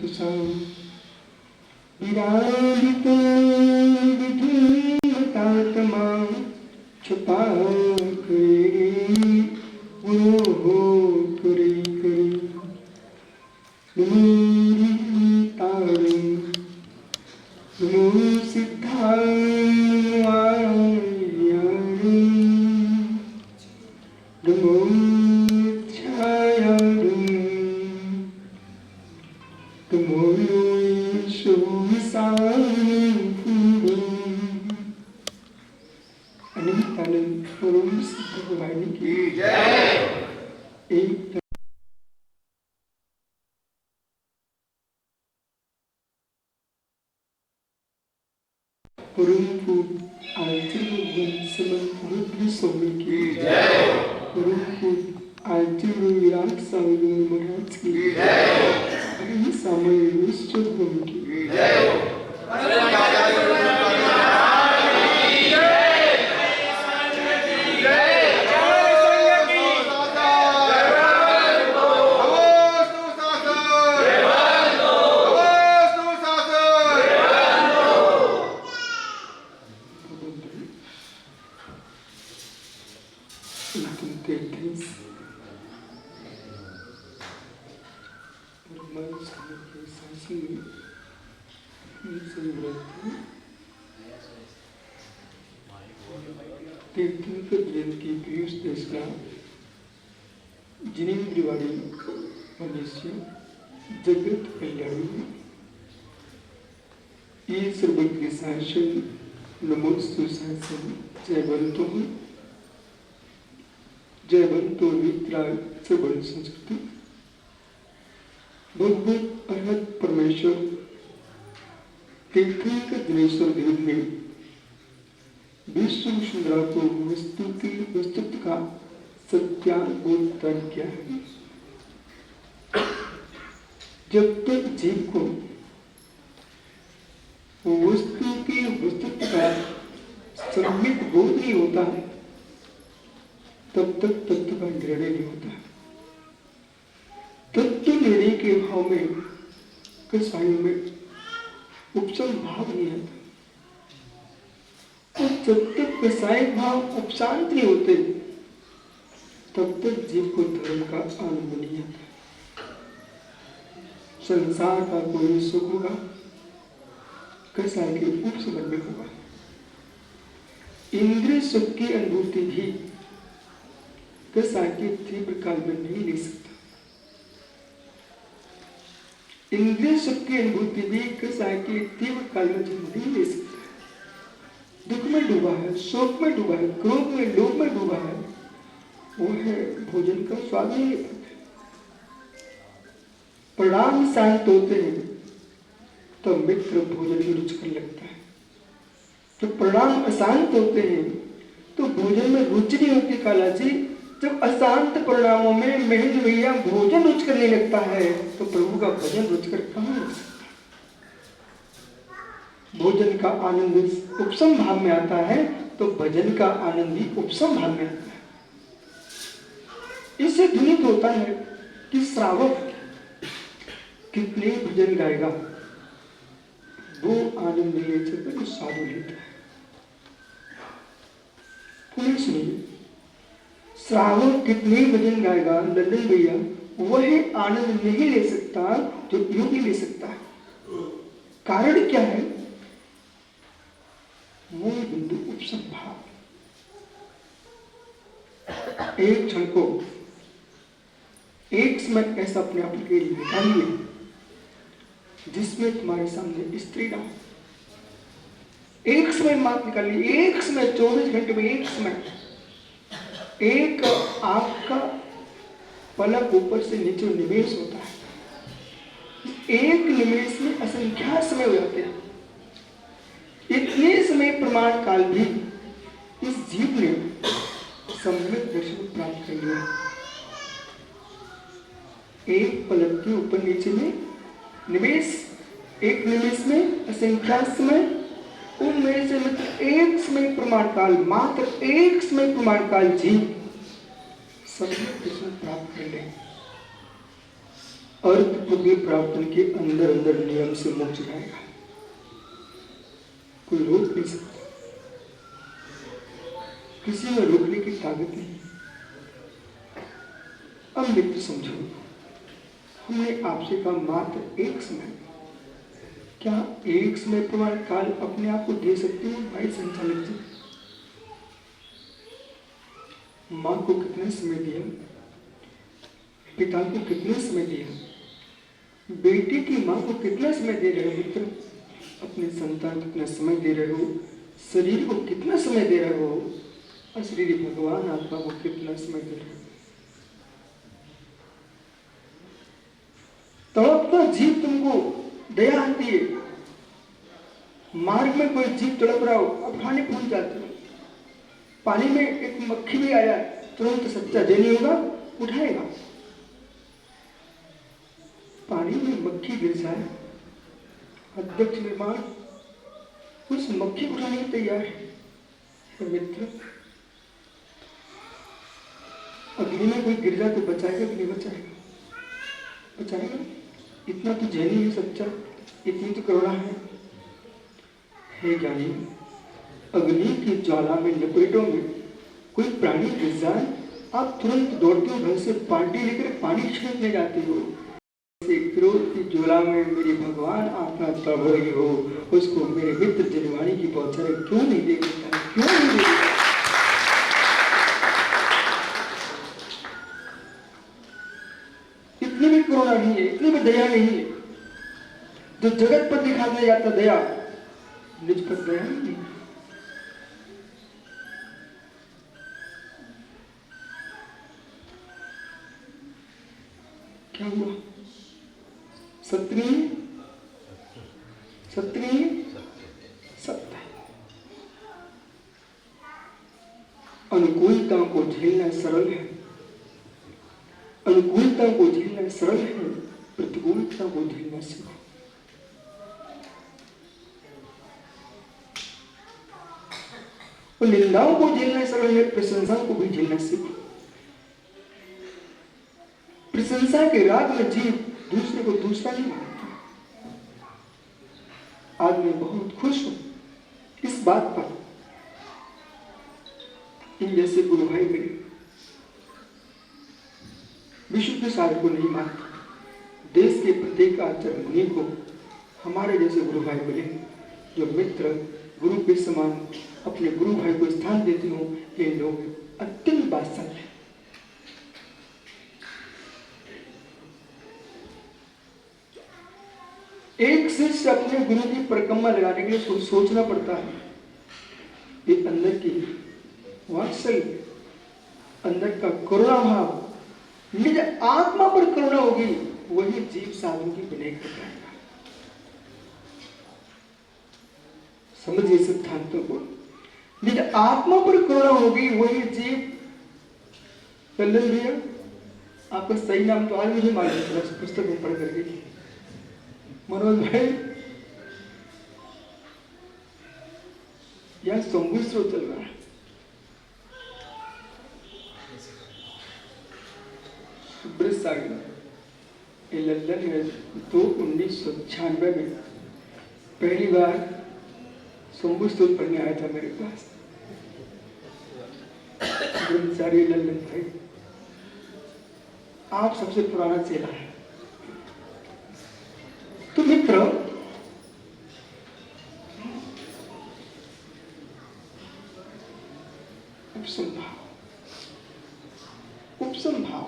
सुसाम विराजितो विधिमतात्मा छुपा करे वो करे करे नमो तारं नमो सिद्धायानि नमो छायानि नमो अनंतानंद परम सिद्ध भगवान की जय। एक परम पूज्य आचार्य समन्वित स्वामी की जय। परम पूज्य आचार्य विराट स्वामी महाराज की जय। समय विश्व की जय। की पीयूष देश का जिनेन्द्रिवाड़ी मनुष्य जगत कल्याणी ये सर्वज्ञ शासन नमोस्तु शासन जयवंतो वित्रा सर्वण संस्कृति भगवत अरहत परमेश्वर तीर्थंकर दिनेश्वर देव ने विश्व सुंदरा को वस्तुत्व का सत्याबोधन किया है। जब तक जीव को वस्तु के वस्तुत्व का सम्यक बोध नहीं होता तब तक तत्व का निर्णय नहीं होता। तत्व निर्णय के भाव में कसायों में उपशम भाव नहीं आता। तो जब तक कसाय भाव उपशांत नहीं होते तब तक जीव को धर्म का आनंद नहीं आता। संसार का कोई सुख होगा कसाय के उपशमन में होगा। इंद्रिय सुख की अनुभूति भी कसाय के तीव्र काल में नहीं ले सकता। इंद्रिय सुख की अनुभूति भी कसाय के तीव्र काल में नहीं ले सकता। दुख में डूबा है, शोक में डूबा है, क्रोध में, लोभ में डूबा है, वो है भोजन का स्वाद नहीं ले पाते। परिणाम शांत होते हैं तो मित्र भोजन में रुचि करने लगता है। जब परिणाम अशांत होते हैं तो भोजन में रुचि नहीं होती। काला जी जब अशांत परिणामों में महेंद्र भैया भोजन रुचि करने लगता है तो प्रभु का भजन रुचि कर कहां लग सकता है। भोजन का आनंद उपशम भाव में आता है तो भजन का आनंद भी उपशम भाव में आता है। इससे ध्वनित होता है कि श्रावक कितने भजन गाएगा वो आनंद ले सकते साधु लेता है। पुनः सुनिए, श्रावक कितने भजन गाएगा लल्लन भैया वह आनंद नहीं ले सकता जो योगी ले सकता है। कारण क्या है? मूल बिंदु उपशम भाव। एक क्षण को एक समय ऐसा अपने आप के लिए निकालिए जिसमें तुम्हारे सामने स्त्री ना हो। एक समय मात निकालिए, एक समय 24 घंटे में एक समय, एक आपका पलक ऊपर से नीचे निवेश होता है। एक निमेश में असंख्या समय हो जाते हैं। इतने समय प्रमाण काल भी इस जीव ने सम्यक दर्शन प्राप्त कर लिया। एक पलक के ऊपर नीचे में निमेश, एक निमेश में असंख्या समय, उनमें से मात्र एक समय प्रमाण काल, मात्र एक समय प्रमाण काल जीव सम्यक दर्शन प्राप्त कर ले। अर्थ पदवी प्राप्त के अंदर अंदर नियम से मोक्ष जाएगा, कोई रोक नहीं सकता, किसी में रोकने की ताकत नहीं। अब मित्र समझो, हमने आपसे कहा मात्र एक समय, क्या एक समय प्रमाण काल अपने आप को दे सकते हो भाई संचालक जी? माँ को कितने समय दिया, पिता को कितने समय दिया, बेटी की माँ को कितना समय दे रहे हो मित्र? अपने संतान को कितना समय दे रहे हो? शरीर को कितना समय दे रहे हो? और शरीर भगवान आत्मा को कितना समय दे रहे हो? तड़पता जीव तुमको दया आती है, मार्ग में कोई जीव तड़प रहा हो, अब खाने भूल जाते हो, पानी में एक मक्खी भी आया, तुरंत सच्चा जैनी होगा, उठाएगा। पानी में मक्खी गिर जाए, अध्यक्ष निर्माण उस मक्खी को उठाने के तैयार है। तो मित्र, अग्नि में कोई गिर जाए तो बचाएगा कि नहीं बचाएगा? बचाएगा। इतना तो जैनी है सच्चा, इतनी तो करुणा है। हे ज्ञानी, अग्नि की ज्वाला में लपेटों में कोई प्राणी गिर जाए, आप तुरंत दौड़ते हो, घर से बाल्टी लेकर पानी छिड़कने जाते हो। क्रोध की ज्वाला में मेरी भगवान आत्मा तब रही हो, उसको मेरे मित्र जनवाणी की पौछारे क्यों नहीं दे देता, क्यों नहीं दे देता? इतनी भी करुणा नहीं है, इतनी भी दया नहीं है। जो जगत पर दिखाने जाता दया, निज पर दया नहीं। क्या हुआ? सत्य सत्य। अनुकूलता को झेलना सरल है, अनुकूलता को झेलना सरल है, प्रतिकूलता को झेलना सीखो। और निंदाओं को झेलना सरल है, प्रशंसा को भी झेलना सीखो। प्रशंसा के राग में जीव दूसरे को दूसरा नहीं मानता। आज मैं बहुत खुश हूं इस बात पर, इन जैसे गुरु भाई मेरे विशुद्ध सार को नहीं मानते। देश के प्रत्येक आचार्य मुनि को हमारे जैसे गुरु भाई मिले, जो मित्र गुरु के समान अपने गुरु भाई को स्थान देते हो, ये लोग अत्यंत बादशाह हैं। एक शिष्य अपने गुरु की परिक्रमा लगाने के लिए सोचना पड़ता है। एक अंदर की वात्सल्य, अंदर का करुणा भाव, निज आत्मा पर करुणा होगी, वही जीव साधु की विनय कर पाएगा। समझिए सिद्धांतों को, निज आत्मा पर करुणा होगी, वही जीव। कल्याण भैया, आपका सही नाम तो आज मुझे मालूम है, पुस्तक में पढ़ करके। मनोज भाई, यह शंभु स्रोत चल रहा है। लंदन में 1996 में पहली बार शंभु स्रोत पढ़ने आया था मेरे पास। ब्रह्मचारी लल्लन भाई, आप सबसे पुराना चेला है। तो मित्र, उपसंभाव,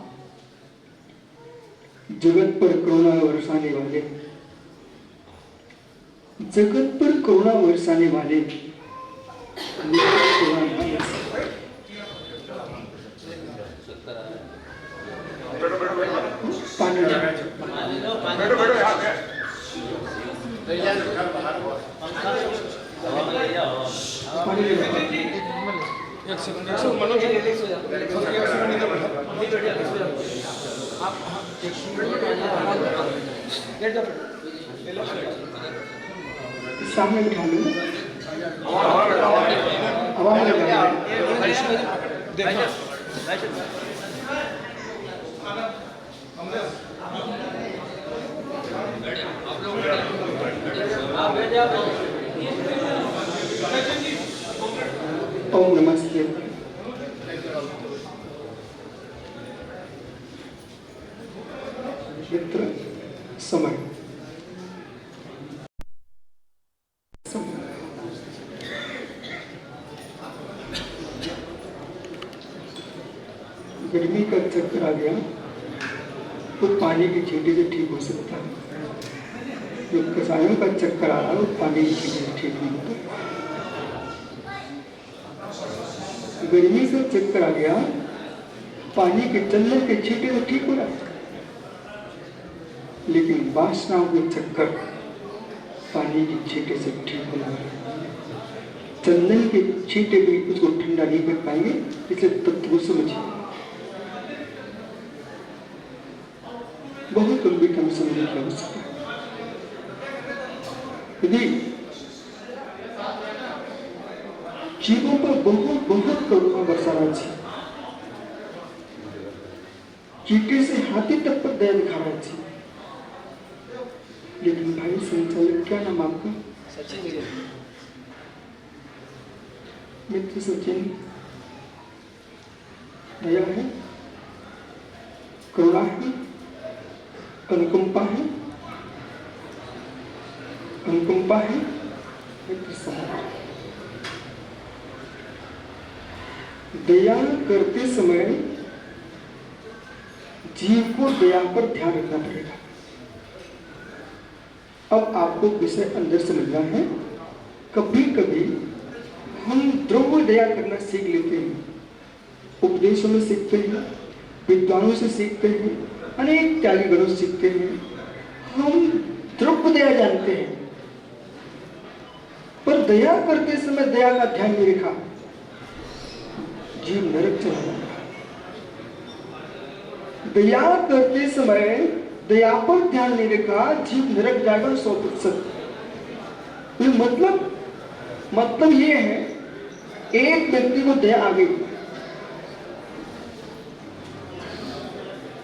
जगत पर करुणा बरसाने वाले, जगत पर करुणा बरसाने वाले सामने बिठा लो। ओम नमस्ते। मित्र, समय गर्मी का चक्कर आ गया तो पानी की छींटे से ठीक हो सकता है। जो कसायों का चक्कर आ रहा है वो पानी की छींटे से ठीक नहीं होता। गर्मी का चक्कर आ गया, पानी के चलने के छींटे से ठीक हो रहा है, लेकिन वासनाओं के चक्कर पानी की छींटे से ठीक होना है। चंदन के छींटे भी उसको ठंडा नहीं कर पाएंगे, इसलिए तत्व को समझिए। बहुत गंभीरता में समझने की आवश्यकता है। यदि जीवों पर बहुत बहुत करुणा बरसाना चाहिए, चींटे से हाथी तक पर दया दिखाना चाहिए, लेकिन भाई संचालक, क्या नाम आपका? सचिन। मित्र सचिन, दया है, करुणा है, अनुकंपा है, अनुकंपा है, मित्र समाज। दया करते समय जीव को दया पर ध्यान रखना पड़ेगा। अब आपको विषय अंदर समझना है। कभी कभी हम द्रव्य दया करना सीख लेते हैं, उपदेशों में सीखते हैं, विद्वानों से सीखते हैं, अनेक त्यागी गणों से सीखते हैं। हम द्रव्य दया जानते हैं, पर दया करते समय दया का ध्यान नहीं रखा, जीव नरक चला जाएगा। दया करते समय दया पर ध्यान नहीं रखा, जीव नरक जाएगा 100%। मतलब ये है, एक व्यक्ति को दया आ गई,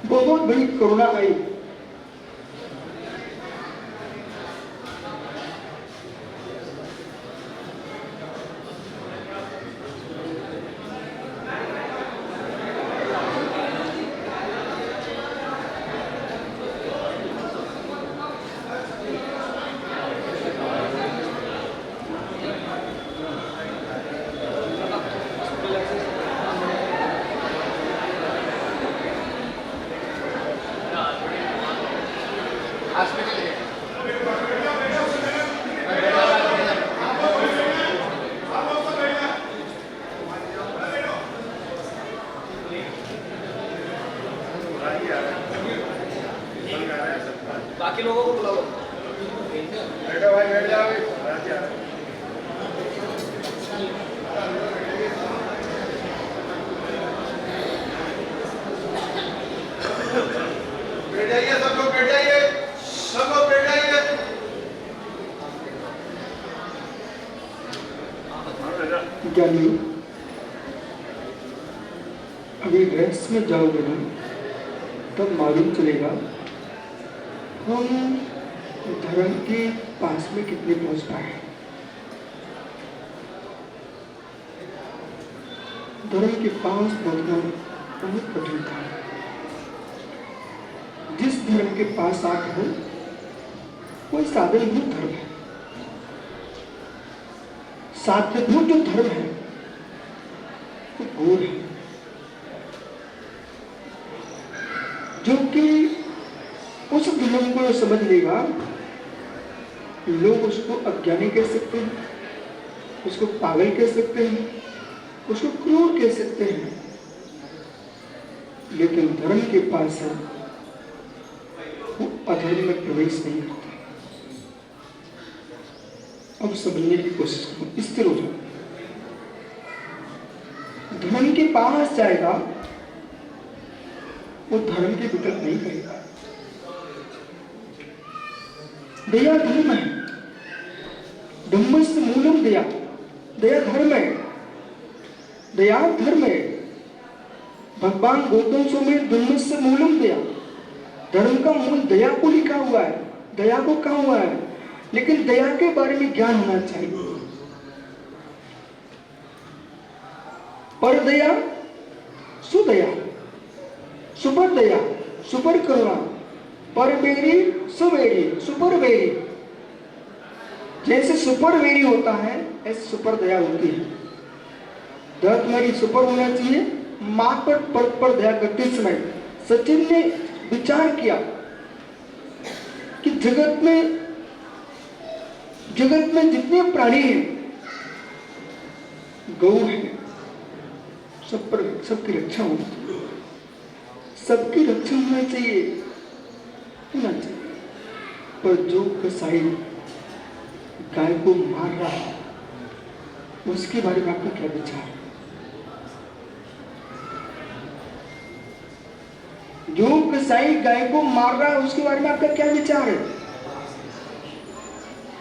बहुत बड़ी करुणा आई, बाकी लोगों को बुलाओ। बैठो भाई, बैठ जाओ। बैठ जाइए, सब लोग बैठ जाइए, सब लोग बैठ जाइए। ज्ञानी, अभी रेस्ट में जाओगे ना, तब मालूम चलेगा हम धर्म के पास में कितने पहुंच पाए। धर्म के पास पहुंचना बहुत कठिन था। जिस धर्म के पास आप हो, वो साधनभूत धर्म है। साधनभूत जो धर्म है वो गौर है, जो कि उस धर्म को समझ लेगा, लोग उसको अज्ञानी कह सकते हैं, उसको पागल कह सकते हैं, उसको क्रूर कह सकते हैं, लेकिन धर्म के पास है वो अधर्म में प्रवेश नहीं करता। अब समझने की कोशिश करो, स्थिर हो जाओ। धर्म के पास जाएगा, वो धर्म के विकल्प नहीं करेगा। दया धर्म है, धम्मस्य मूलम दया, दया धर्म है, दया धर्म है। भगवान गौतम स्वामी धम्मस्य मूलम दया, धर्म का मूल दया को लिखा हुआ है। दया को कहा हुआ है, लेकिन दया के बारे में ज्ञान होना चाहिए। पर दया, सुदया, सुपर दया, सुपर करुणा, पर बेरी, सुबेरी, सुपर बेरी। जैसे सुपर बेरी होता है ऐसे सुपर दया होती है। दया तुम्हारी सुपर होना चाहिए। मां पर दया करते समय सचिन ने विचार किया कि जगत में जितने प्राणी हैं, गौ है, सब पर सबकी रक्षा होनी चाहिए, सबकी रक्षा होना चाहिए। पर जो कसाई गाय को मार रहा है उसके बारे में आपका क्या विचार है? जो कसाई गाय को मार रहा है उसके बारे में आपका क्या विचार है?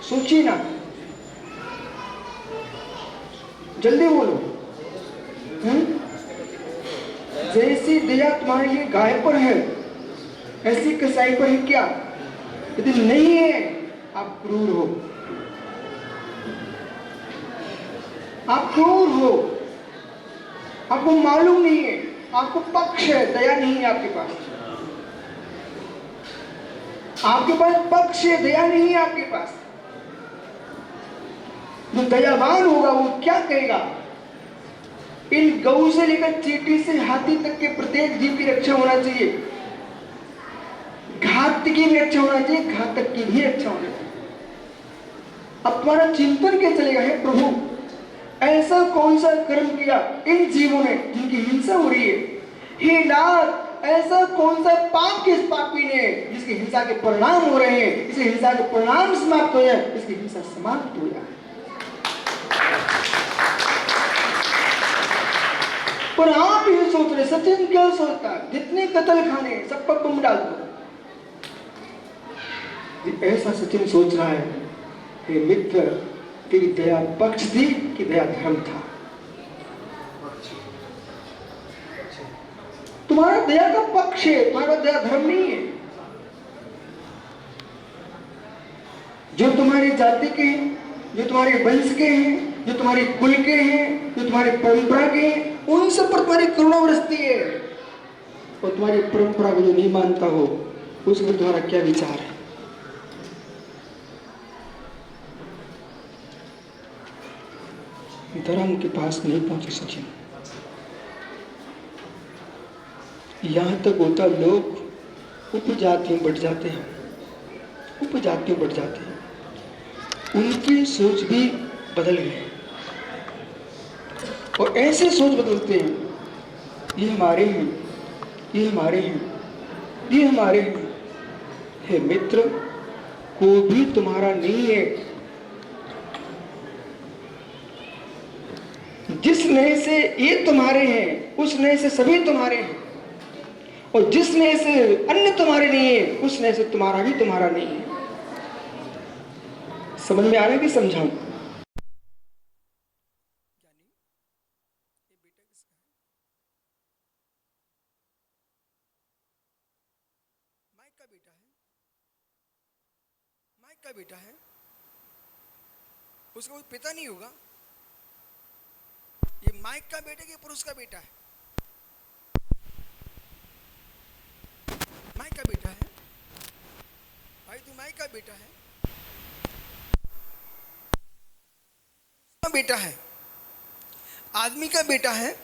सोचिए ना, जल्दी बोलो। जैसी दया तुम्हारे लिए गाय पर है ऐसी कसाई पर है क्या? यदि नहीं है आप क्रूर हो, आप क्रूर हो, आपको मालूम नहीं है, आपको पक्ष है, दया नहीं है आपके पास। आपके पास पक्ष है, दया नहीं है आपके पास। जो दयावान होगा वो क्या कहेगा? इन गऊ से लेकर चींटी से हाथी तक के प्रत्येक जीव की रक्षा होना चाहिए। घात की भी रक्षा होना चाहिए, घातक की भी रक्षा होना चाहिए। अब तुम्हारा चिंतन क्या चलेगा? है प्रभु, ऐसा कौन सा कर्म किया इन जीवों ने जिनकी हिंसा हो रही है? हे नाथ, ऐसा कौन सा पाप किस पापी ने जिसकी हिंसा के परिणाम हो रहे हैं, इसकी हिंसा के परिणाम समाप्त हो जाए, इसकी हिंसा समाप्त हो जाए। पर आप ये सोच रहे, सचिन क्या सोचता है? जितने कत्ल खाने सब पर बम डाल दो। ऐसा सचिन सोच रहा है, हे मित्र, तेरी दया पक्ष थी कि दया धर्म था? तुम्हारा दया का पक्ष है, तुम्हारा दया धर्म नहीं है। जो तुम्हारी जाति के हैं, जो तुम्हारे वंश के हैं, जो तुम्हारे कुल के हैं, जो तुम्हारे परंपरा के हैं, उन सब पर तुम्हारी करुणा बरसती है। और तुम्हारी परंपरा को जो नहीं मानता हो उस पर तुम्हारा क्या विचार है? धर्म के पास नहीं पहुंचे सचिन। यहां तक होता, लोग उपजातियों बढ़ जाते हैं, उपजातियों बढ़ जाते हैं, उनकी सोच भी बदल गई। और ऐसे सोच बदलते हैं, ये हमारे हैं, ये हमारे हैं, ये हमारे हैं। हे मित्र, कोई भी तुम्हारा नहीं है। जिस नए से ये तुम्हारे हैं उस नए से सभी तुम्हारे हैं, और जिस नए से अन्य तुम्हारे नहीं है उस नए से तुम्हारा भी तुम्हारा नहीं है। समझ में आ रहा है कि समझाऊं? माइक का बेटा है, माइक का बेटा है, उसका कोई पिता नहीं होगा। ये माइक का बेटा कि पुरुष का बेटा है? माइक का बेटा है भाई, तू माइक का बेटा है, बेटा है, आदमी का बेटा है,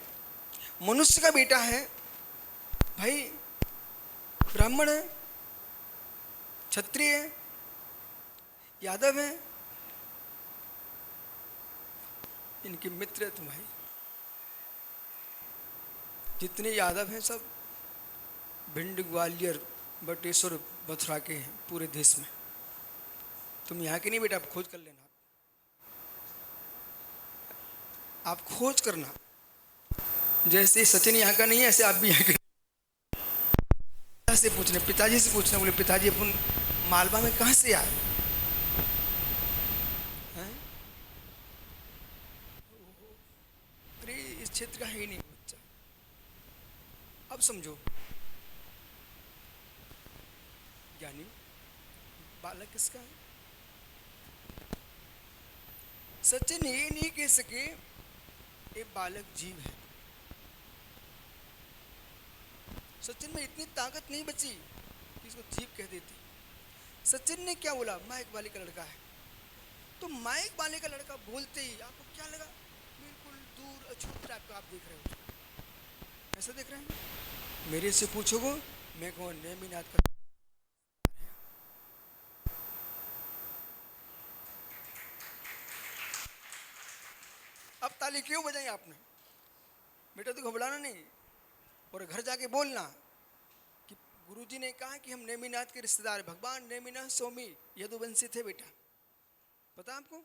मनुष्य का बेटा है भाई। ब्राह्मण है, क्षत्रिय है, यादव है, इनके मित्र है तुम भाई। जितने यादव हैं सब भिंड, ग्वालियर, बटेश्वर, मथुरा के हैं पूरे देश में। तुम यहाँ के नहीं बेटा, आप खोज कर लेना, आप खोज करना। जैसे सचिन यहाँ का नहीं है ऐसे आप भी यहाँ के। से पूछने, पिताजी से पूछना, बोले पिताजी अपन मालवा में कहाँ से आए? अरे इस क्षेत्र का है ही नहीं बच्चा। अब समझो, ज्ञानी बालक किसका है? सचिन ये नहीं कह सके ये बालक जीव है। सचिन में इतनी ताकत नहीं बची कि इसको जीव कह देती। सचिन ने क्या बोला, माइक वाले का लड़का है। तो माइक वाले का लड़का बोलते ही आपको क्या लगा, बिल्कुल दूर अछूत टाइप का आप देख रहे हो, ऐसा देख रहे हैं। मेरे से पूछोगे मैं कहूँ नेमिनाथ का। अब ताली क्यों बजाई आपने? बेटा तो घबराना नहीं और घर जाके बोलना कि गुरुजी ने कहा कि हम नेमिनाथ के रिश्तेदार, भगवान नेमिनाथ स्वामी यदुवंशी थे बेटा, पता आपको?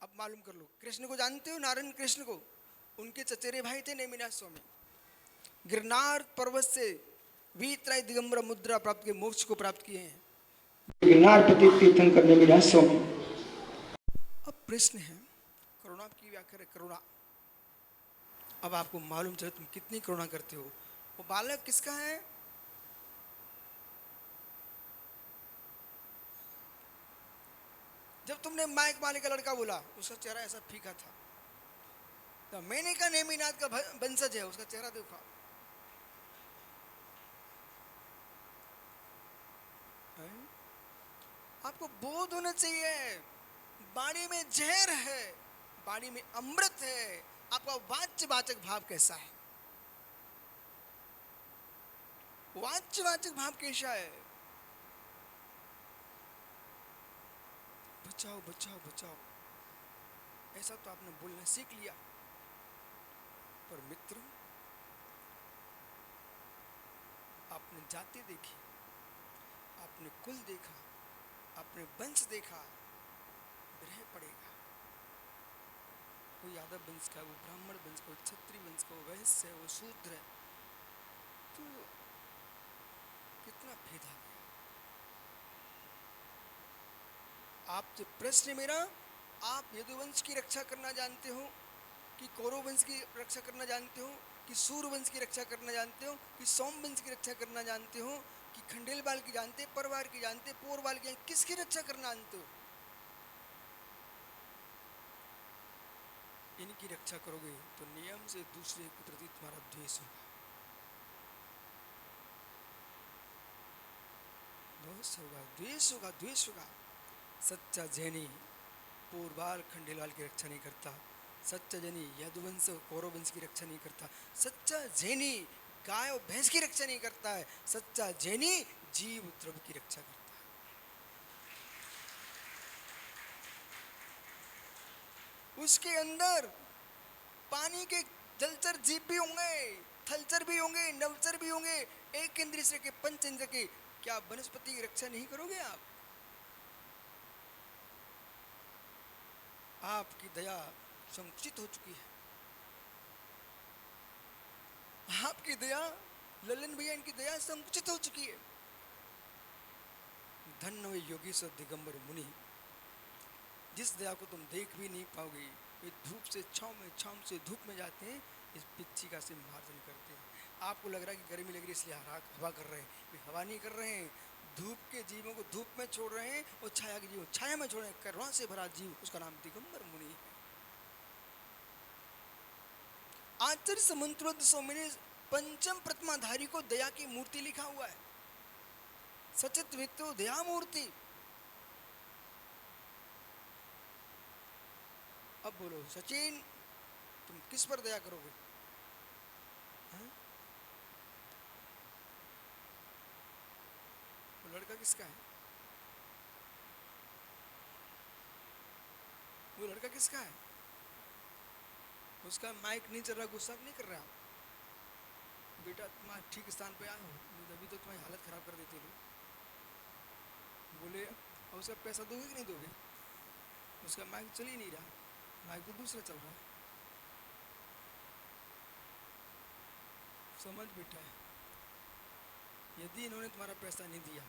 अब मालूम कर लो। कृष्ण को जानते हो, नारायण कृष्ण को? उनके चचेरे भाई थे नेमिनाथ स्वामी। गिरनार पर्वत से वीतराय दिगंबर मुद्रा प्राप्त किए, मोक्ष को प्राप्त किए हैं। गिरनार प्रति तीर्थंकर नेमिनाथ स्वामी। अब प्रश्न है, करुणा की व्याख्या है करुणा। अब आपको मालूम चले तुम कितनी करुणा करते हो। वो बालक किसका है? जब तुमने माइक वाले का लड़का बोला उसका चेहरा ऐसा फीका था, तो मैंने कहा नेमिनाथ का वंशज है, उसका चेहरा देखा। आपको बोध होना चाहिए, वाणी में जहर है, वाणी में अमृत है। आपका वाच्यवाचक भाव कैसा है? वाच्यवाचक भाव कैसा है? बचाओ बचाओ बचाओ, ऐसा तो आपने बोलना सीख लिया। पर मित्र, आपने जाति देखी, आपने कुल देखा, आपने वंश देखा, विरह पड़ेगा। कोई यादव वंश का, वो ब्राह्मण वंश का, वो क्षत्रिय वंश का, वो वैश्य है, वो शूद्र है, तो कितना भेद आ गया। आपसे प्रश्न मेरा, आप यदुवंश की रक्षा करना जानते हो कि कौरव वंश की रक्षा करना जानते हो कि सूर्य वंश की रक्षा करना जानते हो कि सोम वंश की रक्षा करना जानते हो कि खंडेलवाल की जानते, परवार की जानते, पोरवाल की जानते, किसकी रक्षा करना जानते हो? इनकी रक्षा करोगे तो नियम से दूसरे के प्रति तुम्हारा द्वेष होगा, द्वेष होगा, द्वेष होगा, द्वेष होगा। सच्चा जैनी पोरवाल खंडेलवाल की रक्षा नहीं करता, सच्चा जैनी यदुवंश कौरव वंश की रक्षा नहीं करता, सच्चा जैनी गाय और भैंस की रक्षा नहीं करता है, सच्चा जैनी जीव द्रव्य की रक्षा करता है। उसके अंदर पानी के जलचर जीव भी होंगे, थलचर भी होंगे, नवचर भी होंगे, एक इंद्रिय से के पंच इंद्रिय के। क्या वनस्पति की रक्षा नहीं करोगे आप? आपकी दया संकुचित हो चुकी है। आपकी दया, ललन भैया इनकी दया संकुचित हो चुकी है। धन्य वे योगेश्वर दिगंबर मुनि, जिस दया को तुम देख भी नहीं पाओगे। वे धूप से छांव में, छांव से धूप में जाते हैं, इस पिच्ची का से मार्जन करते हैं। आपको लग रहा है कि गर्मी लग रही है इसलिए हवा कर रहे हैं, वे हवा नहीं कर रहे हैं। धूप के जीवों को धूप में छोड़ रहे हैं और छाया के जीवों छाया में छोड़ रहे हैं। करुणा से भरा जीव, उसका नाम दिगंबर मुनि है। आचार्य समंत्रोद स्वामी ने पंचम प्रतिमाधारी को दया की मूर्ति लिखा हुआ है। सचित वित्तो दया मूर्ति। अब बोलो सचिन, तुम किस पर दया करोगे? वो लड़का किसका है? वो लड़का किसका है? उसका माइक नहीं चल रहा, गुस्सा नहीं कर रहा। बेटा तुम ठीक स्थान पे आए हो, अभी तो तुम्हारी हालत खराब कर देते लोग। बोले और उसका पैसा दोगे कि नहीं दोगे? उसका माइक चल ही नहीं रहा, माइक तो दूसरा चल रहा है। समझ बेटा है, यदि इन्होंने तुम्हारा पैसा नहीं दिया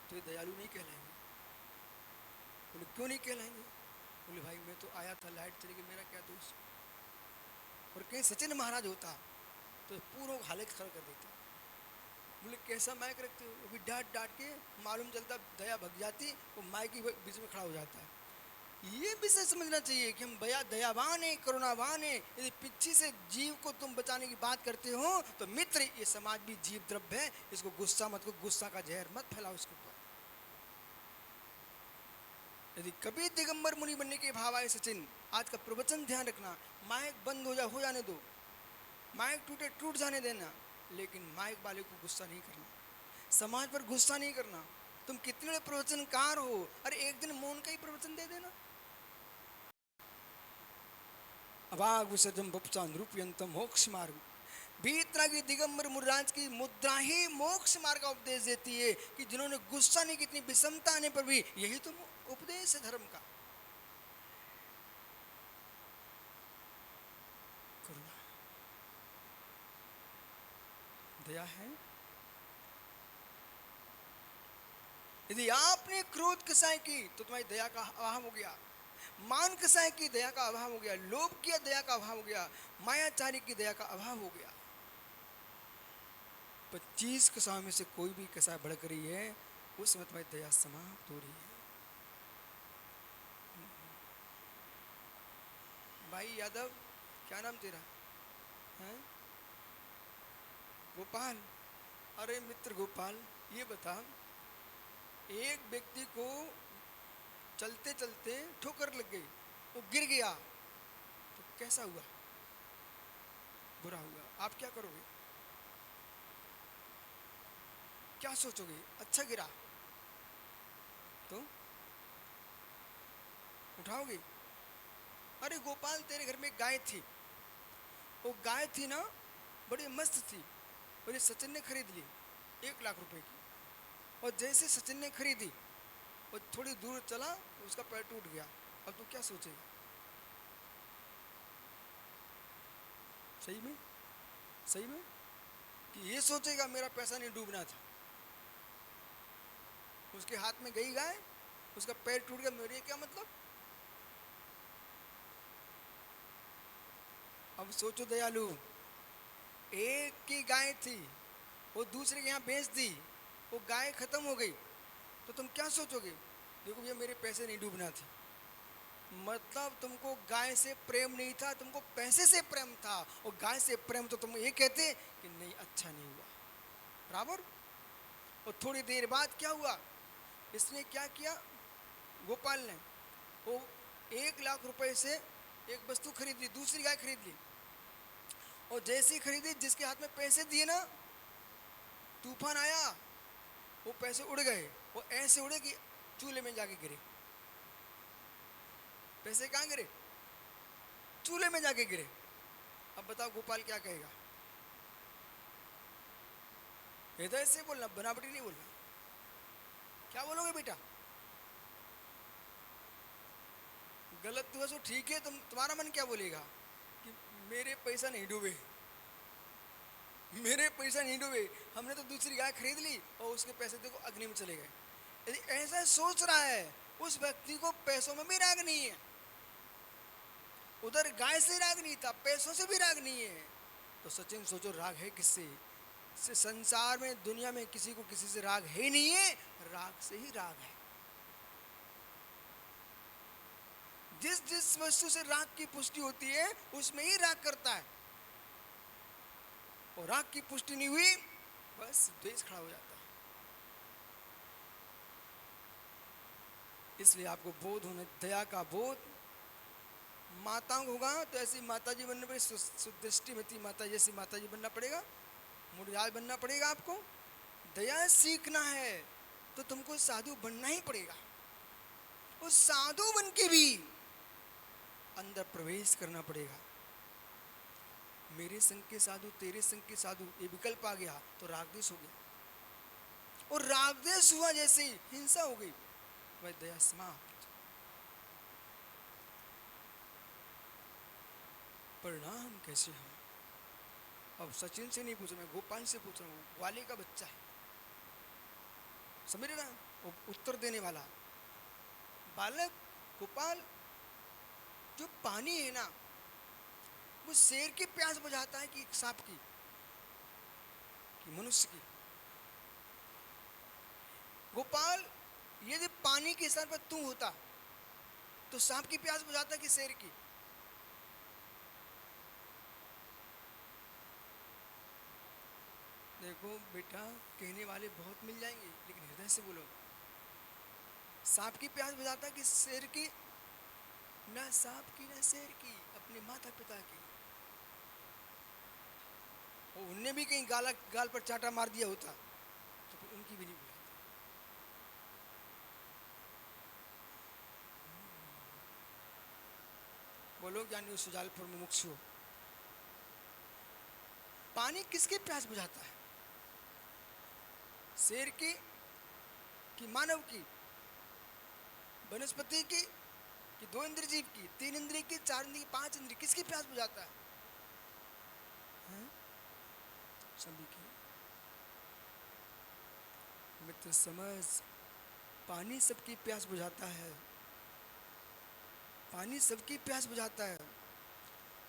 तो ये दयालु नहीं कहलाएंगे। बोले क्यों नहीं कहलाएंगे? बोले भाई मैं तो आया था, लाइट चली गई, मेरा क्या दोष। और कहीं सचिन महाराज होता तो पूरा हालत खड़ा कर देता। बोले कैसा माइक रखते हो? अभी डांट डांट के मालूम चलता दया भग जाती, वो माइक ही बीच में खड़ा हो जाता है। ये विषय समझना चाहिए कि हम भया दयावान है, करुणावान है। यदि पीछे से जीव को तुम बचाने की बात करते हो तो मित्र, ये समाज भी जीव द्रव्य है, इसको गुस्सा मत को, गुस्सा का जहर मत फैलाओ इसके ऊपर। यदि कभी दिगंबर मुनि बनने के भाव आए सचिन, आज का प्रवचन ध्यान रखना, माइक बंद हो जाने दो, माइक टूटे टूट जाने देना, लेकिन माइक वाले को गुस्सा नहीं करना, समाज पर गुस्सा नहीं करना। तुम कितने बड़े प्रवचनकार हो, अरे एक दिन मौन का ही प्रवचन दे देना। अभाग विसर्जन बपचा नृपयंतम मोक्ष मार्ग, भीतरा की दिगंबर मुर्राज की मुद्रा ही मोक्ष मार्ग का उपदेश देती है कि जिन्होंने गुस्सा नहीं की, इतनी विषमता आने पर भी, यही तो उपदेश है धर्म का। करुणा, दया है। यदि आपने क्रोध कसाई की तो तुम्हारी दया का अभाव हो गया, मान कसाई की दया का अभाव हो गया, लोभ किया दया का अभाव हो गया, मायाचारी की दया का अभाव हो गया। 25 कसायों में से कोई भी कसाय भड़क रही है, उस समय तुम्हारी दया समाप्त हो रही है। भाई यादव, क्या नाम तेरा है? गोपाल। अरे मित्र गोपाल, ये बता, एक व्यक्ति को चलते चलते ठोकर लग गई, वो गिर गया, तो कैसा हुआ? बुरा हुआ। आप क्या करोगे? क्या सोचोगे? अच्छा गिरा तो उठाओगे? अरे गोपाल, तेरे घर में गाय थी, वो गाय थी ना, बड़ी मस्त थी, और ये सचिन ने खरीद ली 1 लाख रुपए की, और जैसे सचिन ने खरीदी और थोड़ी दूर चला तो उसका पैर टूट गया। अब तू क्या सोचेगा? सही में, सही में कि ये सोचेगा मेरा पैसा नहीं डूबना था। उसके हाथ में गई गाय, उसका पैर टूट गया, मेरे क्या मतलब? अब सोचो दयालु, एक की गाय थी, वो दूसरे के यहाँ बेच दी, वो गाय खत्म हो गई, तो तुम क्या सोचोगे? देखो भैया, मेरे पैसे नहीं डूबना थे। मतलब तुमको गाय से प्रेम नहीं था, तुमको पैसे से प्रेम था, और गाय से प्रेम तो तुम ये कहते कि नहीं, अच्छा नहीं हुआ, बराबर। और थोड़ी देर बाद क्या हुआ? इसने क्या किया गोपाल ने? वो 1 लाख रुपए से एक वस्तु खरीद ली, दूसरी गाय खरीद ली, और जैसे ही खरीदी, जिसके हाथ में पैसे दिए ना, तूफान आया, वो पैसे उड़ गए, वो ऐसे उड़े कि चूल्हे में जाके गिरे। पैसे कहाँ गिरे? चूल्हे में जाके गिरे। अब बताओ गोपाल क्या कहेगा? हृदय से बोलना, बनावटी नहीं बोलना। क्या बोलोगे बेटा? गलत हुआ सो ठीक है, तुम्हारा मन क्या बोलेगा कि मेरे पैसा नहीं डूबे, मेरे पैसा नहीं डूबे, हमने तो दूसरी गाय खरीद ली और उसके पैसे देखो अग्नि में चले गए। यदि ऐसा सोच रहा है, उस व्यक्ति को पैसों में भी राग नहीं है, उधर गाय से राग नहीं था, पैसों से भी राग नहीं है, तो सचिन सोचो राग है किससे? संसार में, दुनिया में किसी को किसी से राग है ही नहीं है, राग से ही राग है। जिस जिस वस्तु से राग की पुष्टि होती है उसमें ही राग करता है, और राग की पुष्टि नहीं हुई, बस द्वेष खड़ा हो जाता है। इसलिए आपको बोध होना, दया का बोध। माताओं को होगा तो ऐसी माताजी बनने पड़ेगी, सुदृष्टिमती माता जैसी माताजी बनना पड़ेगा, मुरझाज बनना पड़ेगा आपको। दया सीखना है तो तुमको साधु बनना ही पड़ेगा, उस साधु बन के भी अंदर प्रवेश करना पड़ेगा। मेरे संग के साधु, तेरे संग के साधु, ये विकल्प आ गया तो रागद्वेष हो गया, और रागद्वेष हुआ जैसे ही हिंसा हो गई, वह दया समाप्त। परिणाम कैसे हम? अब सचिन से नहीं पूछ रहा, मैं गोपाल से पूछ रहा हूँ, ग्वाले का बच्चा है, समझ रहे ना, वो उत्तर देने वाला बालक। गोपाल, जो पानी है ना, वो शेर की प्यास बुझाता है कि सांप की, कि मनुष्य की? गोपाल, यदि पानी के स्तर पर तू होता तो सांप की प्यास बुझाता है कि शेर की? देखो बेटा, कहने वाले बहुत मिल जाएंगे, लेकिन हृदय से बोलो। सांप की प्यास बुझाता है कि शेर की? ना सांप की ना शेर की, अपने माता पिता की। और उनने भी कहीं गाल पर चाटा मार दिया होता तो फिर उनकी भी नहीं बुझाती। बोलो ज्ञानी सुजालपुर में मुमुक्षु, पानी किसकी प्यास बुझाता है? शेर की कि मानव की? वनस्पति की कि दो इंद्र जीव की? तीन इंद्रिय की? चार इंद्रिय की? पांच इंद्रिय? किसकी प्यास बुझाता है? हैं? सभी की। मित्र समझ, पानी सबकी प्यास बुझाता है। पानी सबकी प्यास बुझाता है।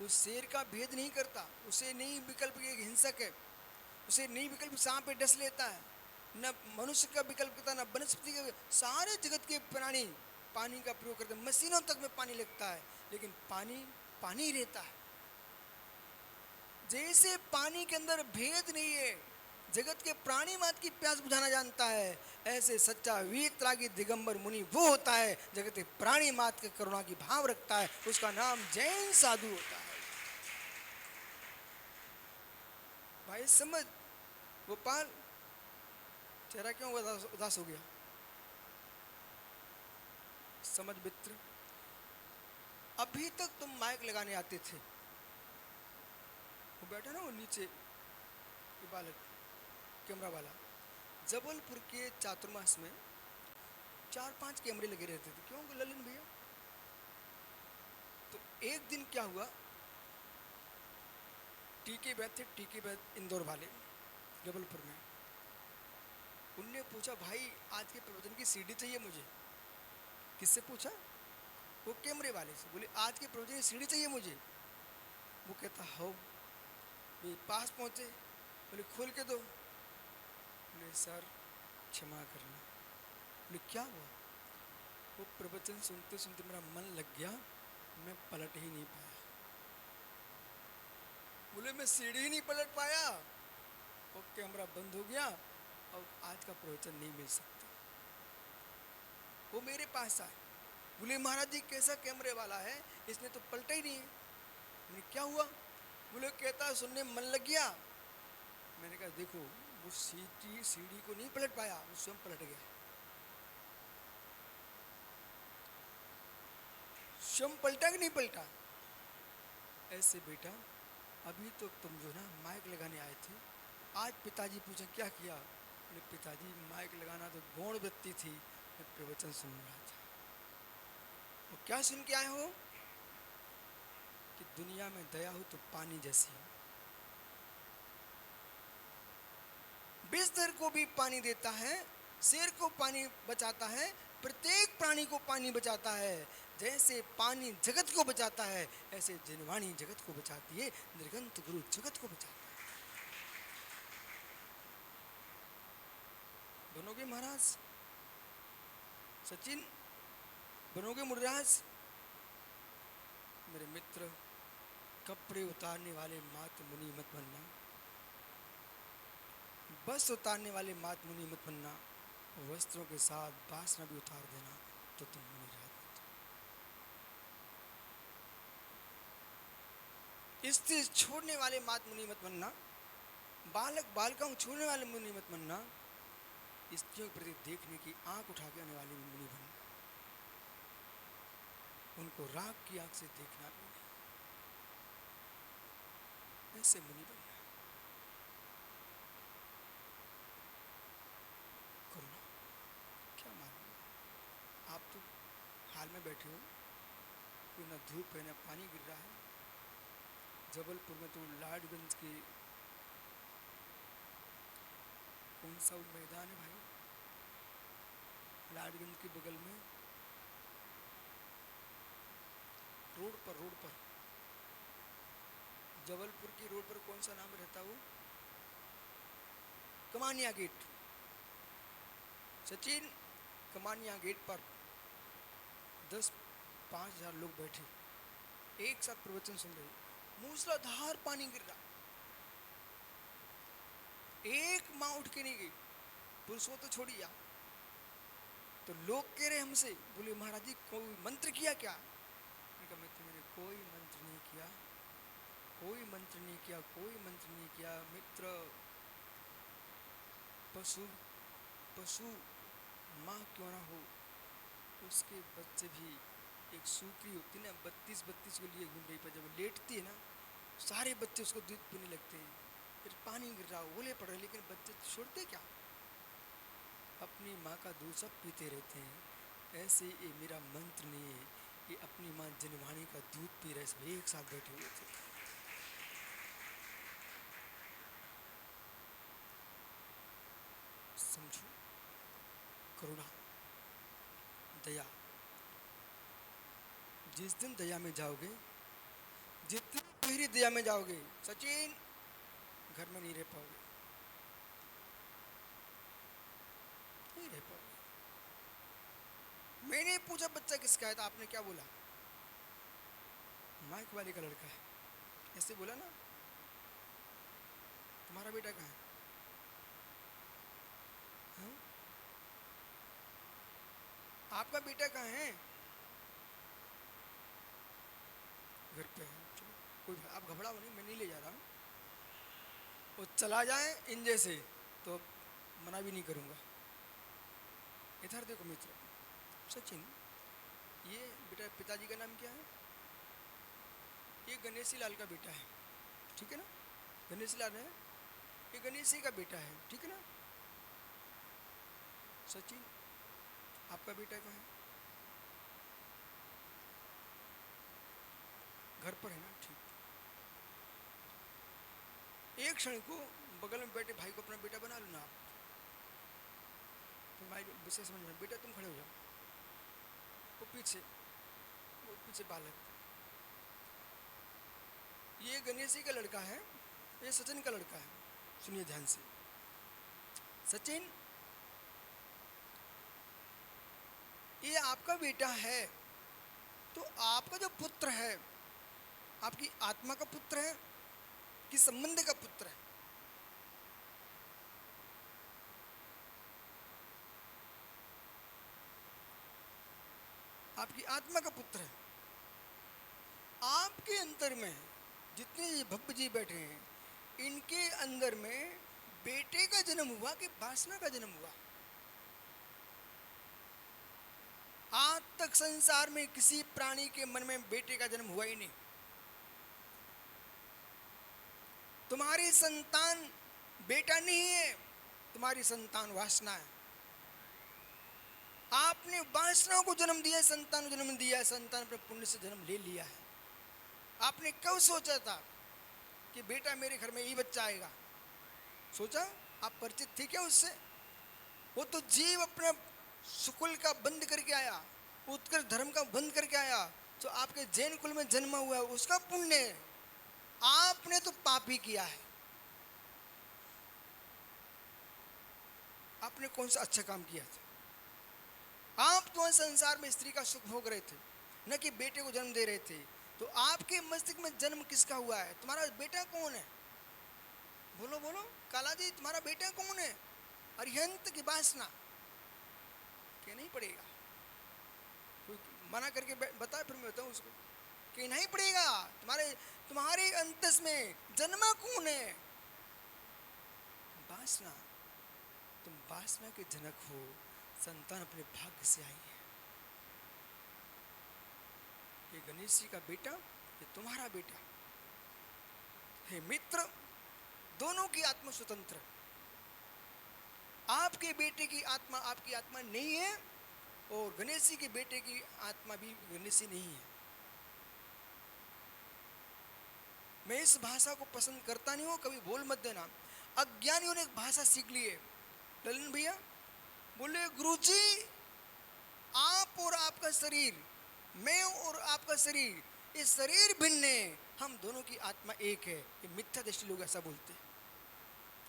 वो शेर का भेद नहीं करता, उसे नहीं विकल्प एक हिंसक है, उसे नहीं विकल्प सांप पे डस लेता है, न मनुष्य का विकल्प करता, न वनस्पति का। सारे जगत के प्राणी पानी का प्रयोग करते हैं, मशीनों तक में पानी लगता है, लेकिन पानी पानी ही रहता है। जैसे पानी के अंदर भेद नहीं है, जगत के प्राणी मात्र की प्यास बुझाना जानता है, ऐसे सच्चा वीतरागी दिगंबर मुनि वो होता है जगत के प्राणी मात्र के करुणा की भाव रखता है, उसका नाम जैन साधु होता है। भाई समझ। गोपाल, चेहरा क्यों उदास हो गया? समझ मित्र, अभी तक तुम माइक लगाने आते थे, वो बैठा ना वो नीचे, ये बालक कैमरा वाला, जबलपुर के चातुर्मास में 4-5 कैमरे लगे रहते थे, क्यों ललन भैया? तो एक दिन क्या हुआ, टीके बैठ थे, टीके बैठ इंदौर वाले जबलपुर में, उनने पूछा भाई आज के प्रवचन की सीडी चाहिए मुझे। किससे पूछा? वो कैमरे वाले से। बोले आज के प्रवचन की सीडी चाहिए मुझे। वो कहता हो। वे पास पहुंचे, बोले खोल के दो। बोले सर क्षमा करना। बोले क्या हुआ? वो प्रवचन सुनते सुनते मेरा मन लग गया, मैं पलट ही नहीं पाया। बोले मैं सीढ़ी ही नहीं पलट पाया, वो कैमरा बंद हो गया, और आज का प्रवचन नहीं मिल सकता। वो मेरे पास आए, बोले महाराज जी कैसा कैमरे वाला है, इसने तो पलटा ही नहीं है। मैंने क्या हुआ? बोले कहता सुनने मन लग गया। मैंने कहा देखो, वो सीढ़ी को नहीं पलट पाया, वो स्वयं पलट गया। स्वयं पलटा कि नहीं पलटा? ऐसे बेटा, अभी तो तुम जो ना माइक लगाने आए थे, आज पिताजी पूछे क्या किया? बोले पिताजी माइक लगाना तो गौण वृत्ति थी, मैं प्रवचन सुन रहा था। और क्या सुन के आए हो? कि दुनिया में दया हो तो पानी जैसी हो। बिस्तर को भी पानी देता है, शेर को पानी बचाता है, प्रत्येक प्राणी को पानी बचाता है। जैसे पानी जगत को बचाता है, ऐसे जिनवाणी जगत को बचाती है, निर्गंत गुरु जगत को बचाता है। बनोगे महाराज सचिन, बनोगे मुर्राज? मेरे मित्र, कपड़े उतारने वाले मात मुनि मत बनना, बस उतारने वाले मात मुनि मत बनना, वस्त्रों के साथ वासना भी उतार देना तो तुम मुनि राज बन जाओ। स्त्री छोड़ने वाले मात मुनि मत बनना, बालक बालिकाओं छोड़ने वाले मुनि मत बनना, स्त्रियों के प्रति देखने की आंख उठा के आने वाले मुनि बनना, उनको राग की आंख से देखना भी नहीं, ऐसे मुनि बनना। करुणा क्या मालूम, आप तो हाल में बैठे हो, कोई ना धूप है ना पानी गिर रहा है। जबलपुर में तो लाडगंज के कौन सा वो मैदान है भाई, लाडगंज के बगल में रोड पर जबलपुर की रोड पर कौन सा नाम रहता वो? कमानिया गेट। सचिन, कमानिया गेट पर 10 5,000 लोग बैठे एक साथ प्रवचन सुन रहे, मूसलाधार पानी गिर रहा, एक माँ उठ के नहीं गई, पुरुषों तो छोड़िए आप। तो लोग कह रहे हमसे, बोले महाराज जी कोई मंत्र किया क्या? मैंने कहा मित्र मैंने कोई मंत्र नहीं किया, कोई मंत्र नहीं किया, कोई मंत्र नहीं किया मित्र। पशु पशु माँ क्यों ना हो, उसके बच्चे भी एक सूकरी होती ना 32 को लिए घूम रही, पर जब वो लेटती है ना सारे बच्चे उसको दूध पीने लगते हैं, फिर पानी गिर रहा ओले पड़ रहे, लेकिन बच्चे छोड़ते क्या, अपनी माँ का दूध सब पीते रहते हैं। ऐसे ये मेरा मंत्र नहीं है, ये अपनी माँ जनवाणी का दूध पी रहे, सब एक साथ बैठे हुए थे। समझो करुणा दया, जिस दिन दया में जाओगे, जितनी गहरी दया में जाओगे सचिन, घर में नहीं रह पाओगे, नहीं रह पाओगे। मैंने पूछा बच्चा किसका है, तो आपने क्या बोला? माइक वाले का लड़का है, ऐसे बोला ना। तुम्हारा बेटा कहाँ है? हाँ? आपका बेटा कहाँ है? घर पे है। चलो कोई बात, आप घबराओ नहीं, मैं नहीं ले जा रहा हूँ, वो चला जाए इन जैसे तो मना भी नहीं करूँगा। इधर देखो मित्र सचिन, ये बेटा पिताजी का नाम क्या है? ये गणेशी लाल का बेटा है, ठीक है ना? गणेशी लाल है, ये गणेशी का बेटा है, ठीक है ना? सचिन आपका बेटा कहाँ है? घर पर है ना, ठीक। एक क्षण को बगल में बैठे भाई को अपना बेटा बना लो ना आप, तो भाई विषय समझ में, बेटा तुम खड़े हो जाओ, वो पीछे बालक, ये गणेशी का लड़का है, ये सचिन का लड़का है। सुनिए ध्यान से, सचिन ये आपका बेटा है, तो आपका जो पुत्र है, आपकी आत्मा का पुत्र है कि संबंध का पुत्र है? आपकी आत्मा का पुत्र है। आपके अंदर में जितने ये भव्य जी बैठे हैं, इनके अंदर में बेटे का जन्म हुआ कि वासना का जन्म हुआ? आज तक संसार में किसी प्राणी के मन में बेटे का जन्म हुआ ही नहीं। तुम्हारी संतान बेटा नहीं है, तुम्हारी संतान वासना है। आपने वासना को जन्म दिया है, संतान को जन्म दिया है, संतान अपने पुण्य से जन्म ले लिया है। आपने कब सोचा था कि बेटा मेरे घर में यही बच्चा आएगा? सोचा? आप परिचित थे क्या उससे? वो तो जीव अपना सुकुल का बंद करके आया, उत्कर्ष धर्म का बंद करके आया, तो आपके जैन कुल में जन्मा हुआ है, उसका पुण्य है। आपने तो पाप ही किया है। आपने कौन सा अच्छा काम किया था? आप तो संसार में स्त्री का सुख भोग रहे थे, न कि बेटे को जन्म दे रहे थे। तो आपके मस्तिष्क में जन्म किसका हुआ है? तुम्हारा बेटा कौन है? बोलो बोलो काला जी, तुम्हारा बेटा कौन है? अरिहंत की वासना? कहना ही पड़ेगा, कोई मना करके बताए फिर मैं बताऊं उसको, कहना ही पड़ेगा। तुम्हारे अंतस में जन्मा कौन है? वासना। तुम वासना के जनक हो, संतान अपने भाग्य से आई है। ये गणेश जी का बेटा, ये तुम्हारा बेटा है। मित्र, दोनों की आत्मा स्वतंत्र है। आपके बेटे की आत्मा आपकी आत्मा नहीं है, और गणेश जी के बेटे की आत्मा भी गणेश जी नहीं है। मैं इस भाषा को पसंद करता नहीं हूं, कभी बोल मत देना। अज्ञानियों ने एक भाषा सीख ली है। ललन भैया बोले, गुरुजी आप और आपका शरीर, मैं और आपका शरीर, ये शरीर भिन्न है, हम दोनों की आत्मा एक है। ये मिथ्या दृष्टि लोग ऐसा बोलते हैं,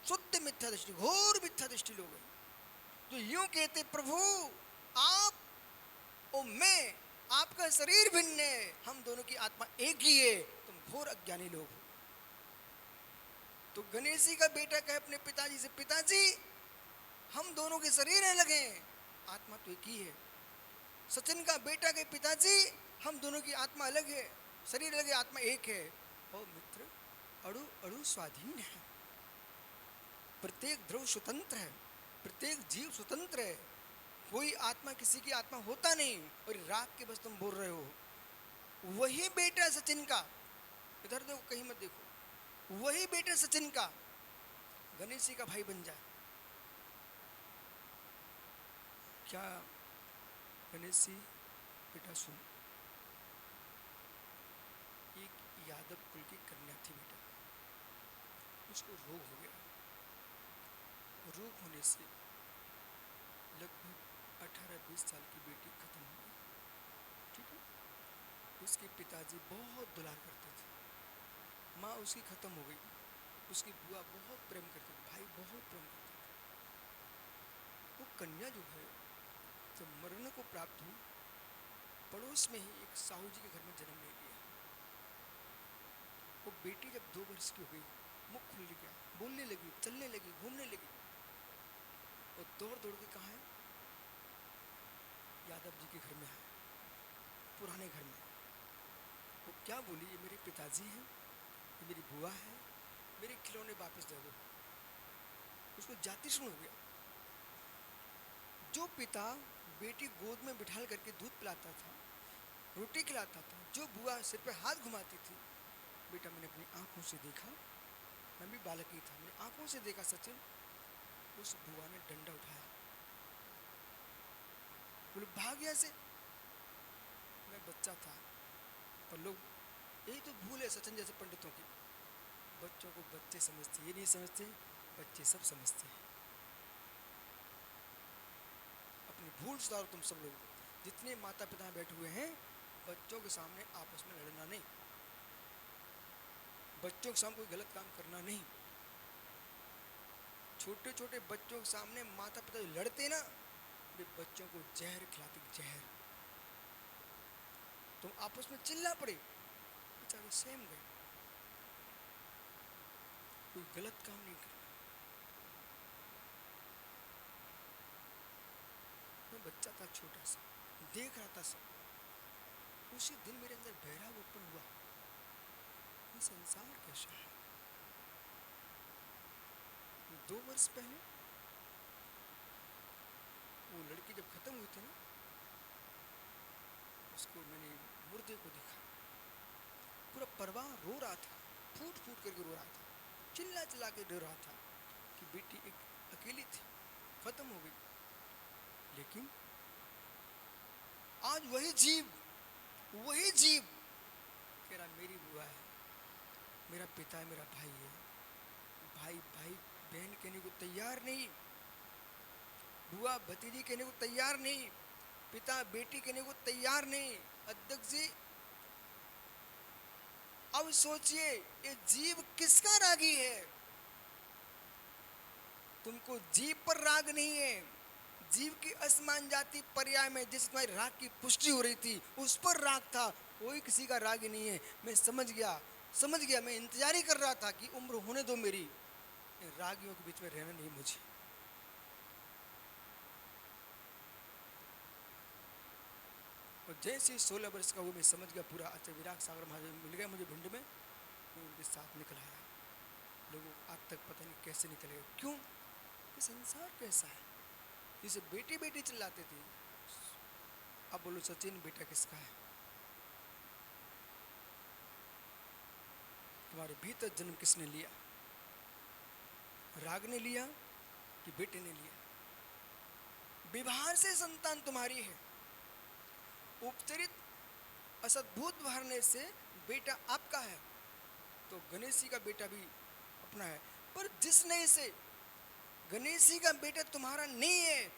शुद्ध मिथ्या दृष्टि, घोर मिथ्या दृष्टि लोग हैं जो यूं कहते, प्रभु आप और मैं आपका शरीर भिन्न है, हम दोनों की आत्मा एक ही है, तुम घोर अज्ञानी लोग हो। तो गणेश जी का बेटा कहे अपने पिताजी से, पिताजी हम दोनों के शरीर अलग हैं, आत्मा तो एक ही है। सचिन का बेटा कहे, पिताजी हम दोनों की आत्मा अलग है, शरीर अलग है, आत्मा एक है। ओ मित्र, अणु अणु स्वाधीन है, प्रत्येक द्रव स्वतंत्र है, प्रत्येक जीव स्वतंत्र है, कोई आत्मा किसी की आत्मा होता नहीं। और राग के बस तुम बोल रहे हो। वही बेटा सचिन का, इधर देखो कहीं मत देखो, वही बेटा सचिन का गणेश जी का भाई बन जाए, क्या? गणेश जी बेटा सुन, एक यादव कुल की कन्या थी बेटा, उसको रोग हो गया। रोग होने से लगभग 18-20 साल की बेटी खत्म हो गई। ठीक है, उसके पिताजी बहुत दुलार करते थे, माँ उसकी खत्म हो गई, उसकी बुआ बहुत प्रेम करती थी, भाई बहुत प्रेम करते थे। वो कन्या जो है जब मरने को प्राप्त हुई, पड़ोस में ही एक साहू जी के घर में जन्म ले लिया। वो बेटी जब 2 वर्ष की हो गई, मुख खुल गया, बोलने लगी, चलने लगी, घूमने लगी, और दौड़ दौड़ के कहाँ है? यादव जी के घर में आए, पुराने घर में। वो क्या बोली, ये मेरे पिताजी हैं, ये मेरी बुआ है, मेरे खिलौने वापस दे दो। उसको जाति सुन हो गया। जो पिता बेटी गोद में बिठाल करके दूध पिलाता था, रोटी खिलाता था, जो बुआ सिर पे हाथ घुमाती थी, बेटा मैंने अपनी आंखों से देखा, मैं भी बालक ही था, मैंने आंखों से देखा सचिन, उस बुआ ने डंडा उठाया, बोले भाग यहाँ से। मैं बच्चा था, पर लोग, यही तो भूल है सचिन जैसे पंडितों की, बच्चों को बच्चे समझते, ये नहीं समझते बच्चे सब समझते हैं। अपनी भूल सुधारो तुम सब लोग, जितने माता पिता बैठे हुए हैं, बच्चों के सामने आपस में लड़ना नहीं, बच्चों के सामने कोई गलत काम करना नहीं। छोटे छोटे बच्चों के सामने माता पिता लड़ते ना, वे बच्चों को जहर खिलाते, जहर। तुम आपस में चिल्ला पड़े, बेचारे सहम गए, कोई गलत काम नहीं करना। मैं बच्चा था छोटा सा, देख रहा था सब। उसी दिन मेरे अंदर बहराव उत्पन्न हुआ, ये संसार कैसा है। 2 वर्ष पहले वो लड़की जब खत्म हुई थी ना, उसको मैंने मुर्दे को देखा, पूरा परिवार रो रहा था, फूट फूट करके रो रहा था, चिल्ला चिल्ला के रो रहा था कि बेटी एक अकेली थी, खत्म हो गई। लेकिन आज वही जीव कह रहा मेरी बुआ है, मेरा पिता है, मेरा भाई है। भाई भाई बहन कहने को तैयार नहीं, बुआ भतीजी कहने को तैयार नहीं, पिता बेटी कहने को तैयार नहीं। अध्यक्ष जी अब सोचिए, ये जीव किसका रागी है? तुमको जीव पर राग नहीं है, जीव की असमान जाति पर्याय में जिस तुम्हारी राग की पुष्टि हो रही थी, उस पर राग था, कोई किसी का राग ही नहीं है। मैं समझ गया, मैं इंतजार ही कर रहा था कि उम्र होने दो मेरी, इन रागियों के बीच में रहना नहीं मुझे। और जैसे 16 वर्ष का वो, मैं समझ गया पूरा। अच्छा, विराग सागर महादेव मिल गया मुझे भिंड में, मैं उनके साथ निकल आया। लोगों को आज तक पता नहीं कैसे निकल गए, क्यों? ये संसार कैसा है। जिसे बेटी बेटी चिल्लाते थे, अब बोलो सचिन बेटा किसका है? तुम्हारे भीतर जन्म किसने लिया? राग ने लिया कि बेटे ने लिया? व्यवहार से संतान तुम्हारी है, उपचरित असद्भुत भरने से बेटा आपका है। तो गणेश जी का बेटा भी अपना है, पर जिस नए से गणेश जी का बेटा तुम्हारा नहीं है,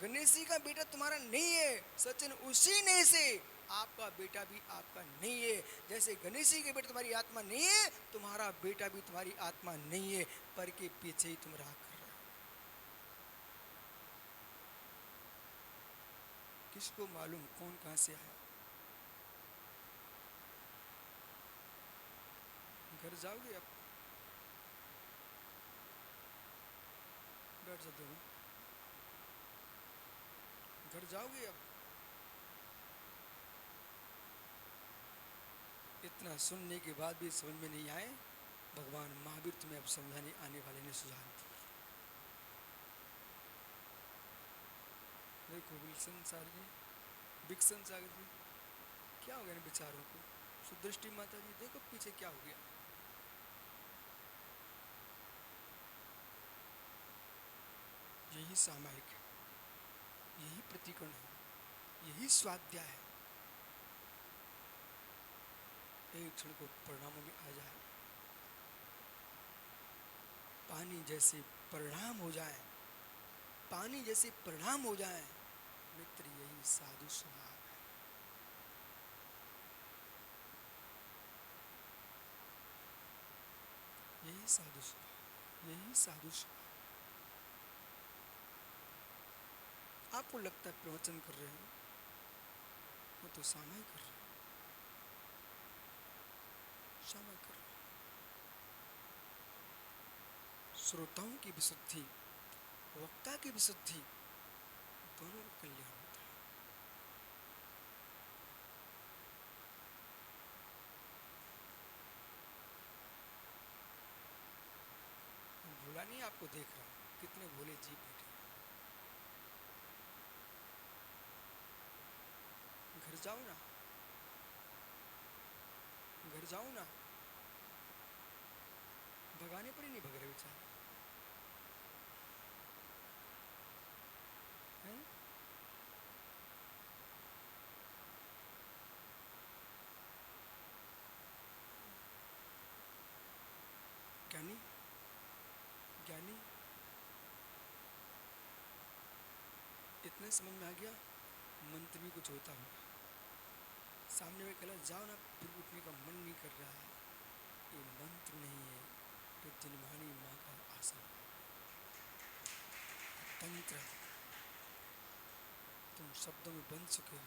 गणेश जी का बेटा तुम्हारा नहीं है सचिन, उसी नए से आपका बेटा भी आपका नहीं है। जैसे गणेश जी के बेटा तुम्हारी आत्मा नहीं है, तुम्हारा बेटा भी तुम्हारी आत्मा नहीं है, पर के पीछे ही तुम राग कर रहे हो। किसको मालूम कौन कहाँ से आया। घर जाओगे अब? बैठ जाते हो। घर जाओगे अब? इतना सुनने के बाद भी समझ में नहीं आए, भगवान महावीर तुम्हें अब समझाने आने वाले ने सुझाव दी। देखो विल्सन सागर जी, विक्सन सागर जी, क्या हो गया इन विचारों को? सुदृष्टि माता जी, देखो पीछे क्या हो गया। यही सामायिक है, यही प्रतिकरण है, यही स्वाध्याय है। एक क्षण को परिणामों में आ जाए, पानी जैसे परिणाम हो जाए, पानी जैसे परिणाम हो जाए मित्र, यही साधु स्वभाव है। यही साधु स्वभाव, यही साधु स्वभाव। आपको लगता है प्रवचन कर रहे हैं, मैं तो सामायिक कर रहा हूं, सामायिक कर रहा हूं। श्रोताओं की विशुद्धि, वक्ता की विशुद्धि, दोनों का कल्याण होता है। मैं भोला नहीं, आपको देख रहा हूं, कितने भोले जीव बैठे हैं। घर जाओ ना, घर जाओ ना। भगाने पर ही नहीं भग रहे बेचारे हैं। ज्ञानी, ज्ञानी, इतने समझ में आ गया, मंत्र में कुछ होता होगा। सामने में कहला जाओ ना, फिर उठने का मन नहीं कर रहा है। ये मंत्र नहीं है, ये जिनवाणी माँ का आशीर्वाद है, तंत्र है। तुम शब्दों में बंध चुके हो,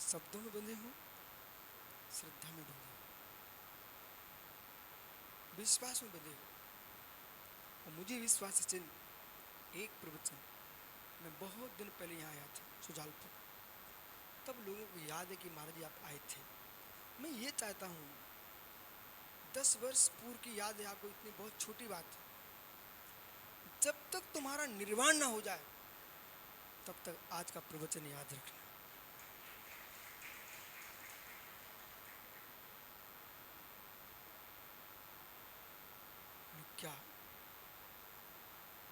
शब्दों में बंधे हो, श्रद्धा में बंधे हो, विश्वास में बंधे हो। और मुझे विश्वास है चिन्ह, एक प्रवचन मैं बहुत दिन पहले यहाँ आया था सुजालपुर, तब लोगों को याद है कि महाराज जी आप आए थे। मैं ये चाहता हूँ, 10 वर्ष पूर्व की याद है आपको, इतनी बहुत छोटी बात है। जब तक तुम्हारा निर्वाण ना हो जाए तब तक आज का प्रवचन याद रखना। क्या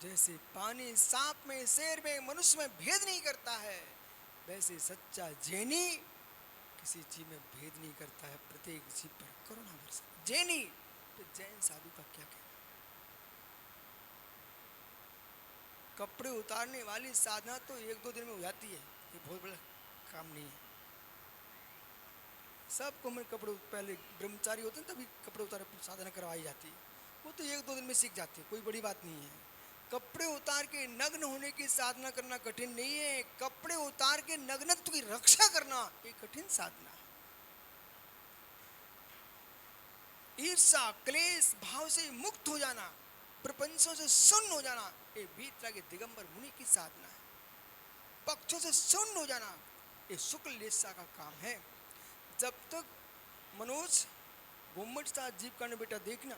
जैसे पानी सांप में, शेर में, मनुष्य में भेद नहीं करता है, वैसे सच्चा जैनी किसी जीव में भेद नहीं करता है, प्रत्येक जीव पर करुणा बरसा। जैनी तो जैन साधु का क्या कहना। कपड़े उतारने वाली साधना तो 1-2 दिन में हो जाती है, ये बहुत बड़ा काम नहीं है। सबको में कपड़े, पहले ब्रह्मचारी होते हैं तभी कपड़े उतार साधना करवाई जाती है, वो तो 1-2 दिन में सीख जाती है, कोई बड़ी बात नहीं है। कपड़े उतार के नग्न होने की साधना करना कठिन नहीं है, कपड़े उतार के नग्नत्व की रक्षा करना ये कठिन साधना है। ईर्षा क्लेश भाव से मुक्त हो जाना, प्रपंचों से शून्य हो जाना, ये बीतरा के दिगंबर मुनि की साधना है। पक्षों से शून्य हो जाना ये शुक्ल लेसा का काम है। जब तक मनोज गुम्मट सा जीव का बेटा देखना,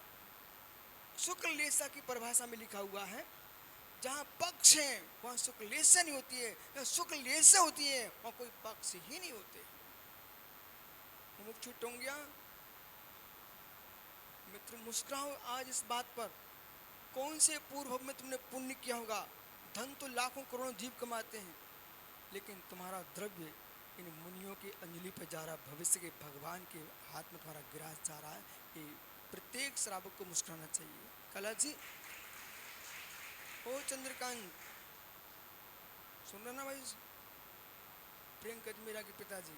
शुक्ल लेसा की परिभाषा में लिखा हुआ है, जहां पक्ष है वहां शुक्ल लेसा नहीं होती है, जहां शुक्ल लेसा होती है वहां कोई पक्ष ही नहीं होते। मुमुक्षु टोंगिया मित्र, मुस्कुराओ आज इस बात पर, कौन से पूर्व में तुमने पुण्य किया होगा। धन तो लाखों करोड़ों जीव कमाते हैं, लेकिन तुम्हारा द्रव्य इन मुनियों की अंजलि पर जा रहा, भविष्य के भगवान के हाथ में तुम्हारा गिरास जा रहा है। ये प्रत्येक श्रावक को मुस्कुराना चाहिए। कला जी, ओ चंद्रकांत, सुन रहे ना भाई, प्रियंका जी मेरा के पिताजी,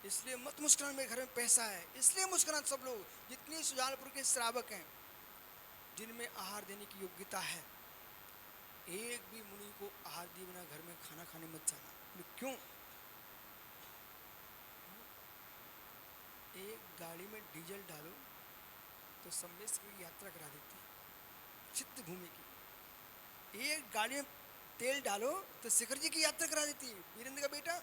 इसलिए मत मुस्कुराना, मेरे घर में पैसा है इसलिए मुस्कुराना। सब लोग जितने सुजालपुर के श्रावक हैं जिनमें आहार देने की योग्यता है, एक भी मुनि को आहार दिए बिना घर में खाना क्यों? एक गाड़ी में डीजल डालो तो सम्मेश की यात्रा करा देती है, सिद्ध भूमि की। एक गाड़ी में तेल डालो तो शिखर जी की यात्रा करा देती है, वीरेंद्र का बेटा।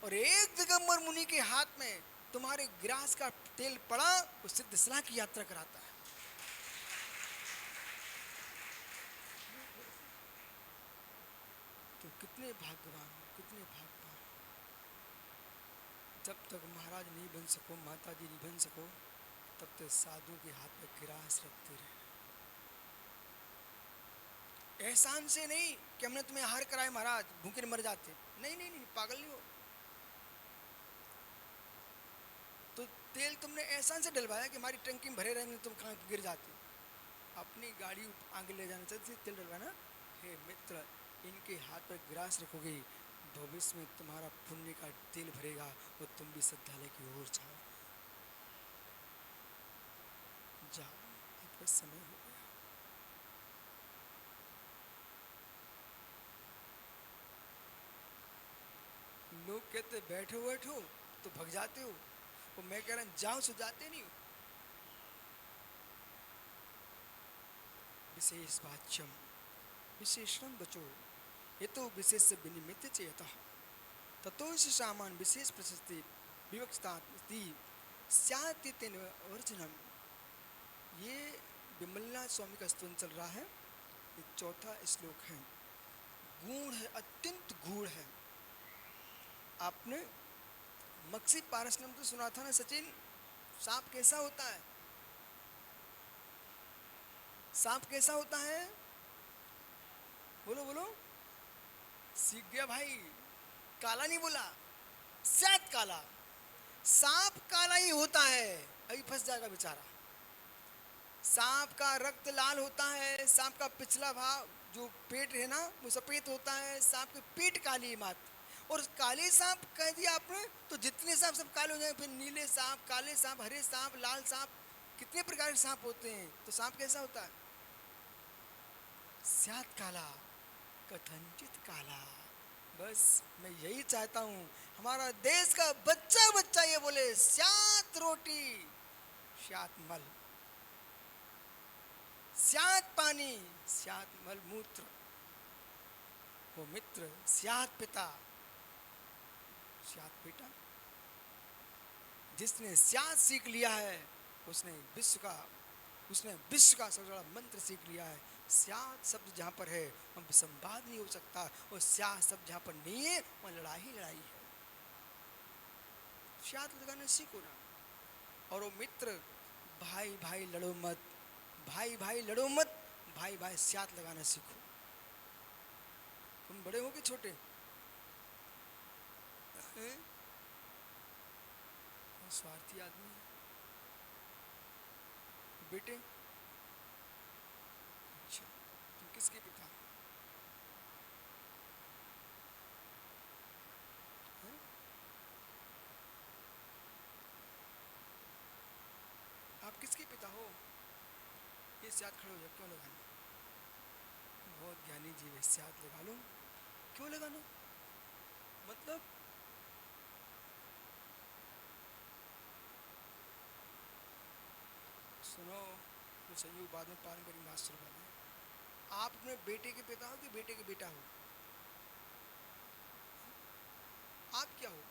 और एक दिगंबर मुनि के हाथ में तुम्हारे ग्रास का तेल पड़ा, वो सिद्धसला की यात्रा कराता है। तो कितने भाग्यवान हो, कितने भाग्यवान। जब तक महाराज नहीं बन सको, माता जी नहीं बन सको, तब तक साधु के हाथ में गिरास रखते रहना। एहसान से नहीं कि हमने तुम्हें आहार कराए महाराज, भूखे मर जाते। नहीं नहीं नहीं, पागल नहीं हो। तो तेल तुमने एहसान से डलवाया कि हमारी टंकी में भरे रहने, तुम कहाँ गिर जाते। अपनी गाड़ी आगे ले जाना चाहते, तेल डलवाना। हे मित्र, इनके हाथ पर गिरास रखोगे, भविष्य में तुम्हारा पुण्य का तेल भरेगा और तुम भी श्रद्धालय की ओर जाओ। जाओ, आपका समय हो गया। लोग कहते बैठो बैठो तो भग जाते हो, और मैं कह रहा हूं जाओ सो जाते नहीं हो। विशेष वाच्यम विशेषण बचो, ये तो विशेष विनिमित चेतः ततो सामान विशेष प्रशस्ति विवक्षता वर्जनम। ये विमलनाथ स्वामी का स्तुति चल रहा है। ये चौथा श्लोक है, गूढ़ है, अत्यंत गूढ़ है। आपने मक्सी पारसनम तो सुना था ना सचिन? सांप कैसा होता है? सांप कैसा होता है? बोलो बोलो। सीख गया भाई, काला नहीं बोला, शायद काला। सांप काला ही होता है, अभी फंस जाएगा बेचारा। सांप का रक्त लाल होता है, सांप का पिछला भाग जो पेट है ना वो सफेद होता है, सांप की पीठ काली मात। और काले सांप कह दिया आपने तो जितने सांप सब काले हो जाएंगे। फिर नीले सांप, काले सांप, हरे सांप, लाल सांप, कितने प्रकार के सांप होते हैं। तो सांप कैसा होता है? स्यात काला कथनचित काला। बस मैं यही चाहता हूं हमारा देश का बच्चा बच्चा ये बोले स्यात रोटी स्यात मल, स्यात पानी स्यात मल मूत्र, वो मित्र स्यात पिता स्यात बेटा। जिसने स्यात सीख लिया है उसने विश्व का सबसे बड़ा मंत्र सीख लिया है। स्यात शब्द जहां पर है वहां संवाद नहीं हो सकता, और स्यात शब्द जहां पर नहीं है वहां लड़ाई ही लड़ाई है। स्यात लगाना सीखो ना। और वो मित्र, भाई भाई लड़ो मत, भाई भाई लड़ो मत, भाई भाई स्यात लगाना सीखो। तुम बड़े हो कि छोटे? स्वार्थी आदमी है बेटे। अच्छा, तुम किसके पिता हो? हैं? आप किसके पिता हो? ये स्यात खड़े हो जाओ, क्यों लगाना? बहुत ज्ञानी जीव है, स्यात लगा लो। क्यों लगाना? मतलब सुनो, जो संयोग बाद में पालन करेंगे मास्टर वाले। आप अपने बेटे के पिता हो कि बेटे के बेटा हो? आप क्या हो?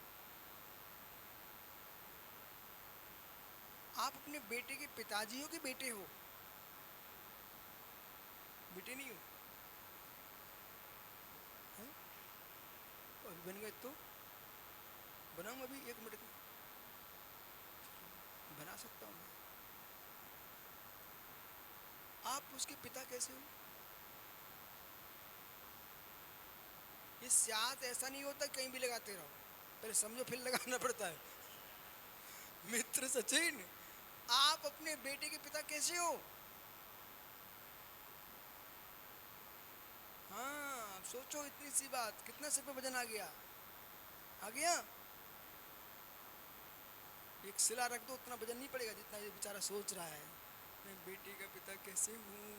आप अपने बेटे के पिताजी हो कि बेटे हो? बेटे नहीं हो? हैं? अभी बन गए तो बनाऊं अभी 1 मिनट का? बना सकता हूं मैं। आप उसके पिता कैसे हो? ये स्यात ऐसा नहीं होता कहीं भी लगाते रहो, पहले समझो फिर लगाना पड़ता है। मित्र सचिन, आप अपने बेटे के पिता कैसे हो? हाँ सोचो, इतनी सी बात, कितना सिर पे वजन आ गया? आ गया? एक सिला रख दो, उतना वजन नहीं पड़ेगा जितना ये बेचारा सोच रहा है। मैं बेटे का पिता कैसे हूँ?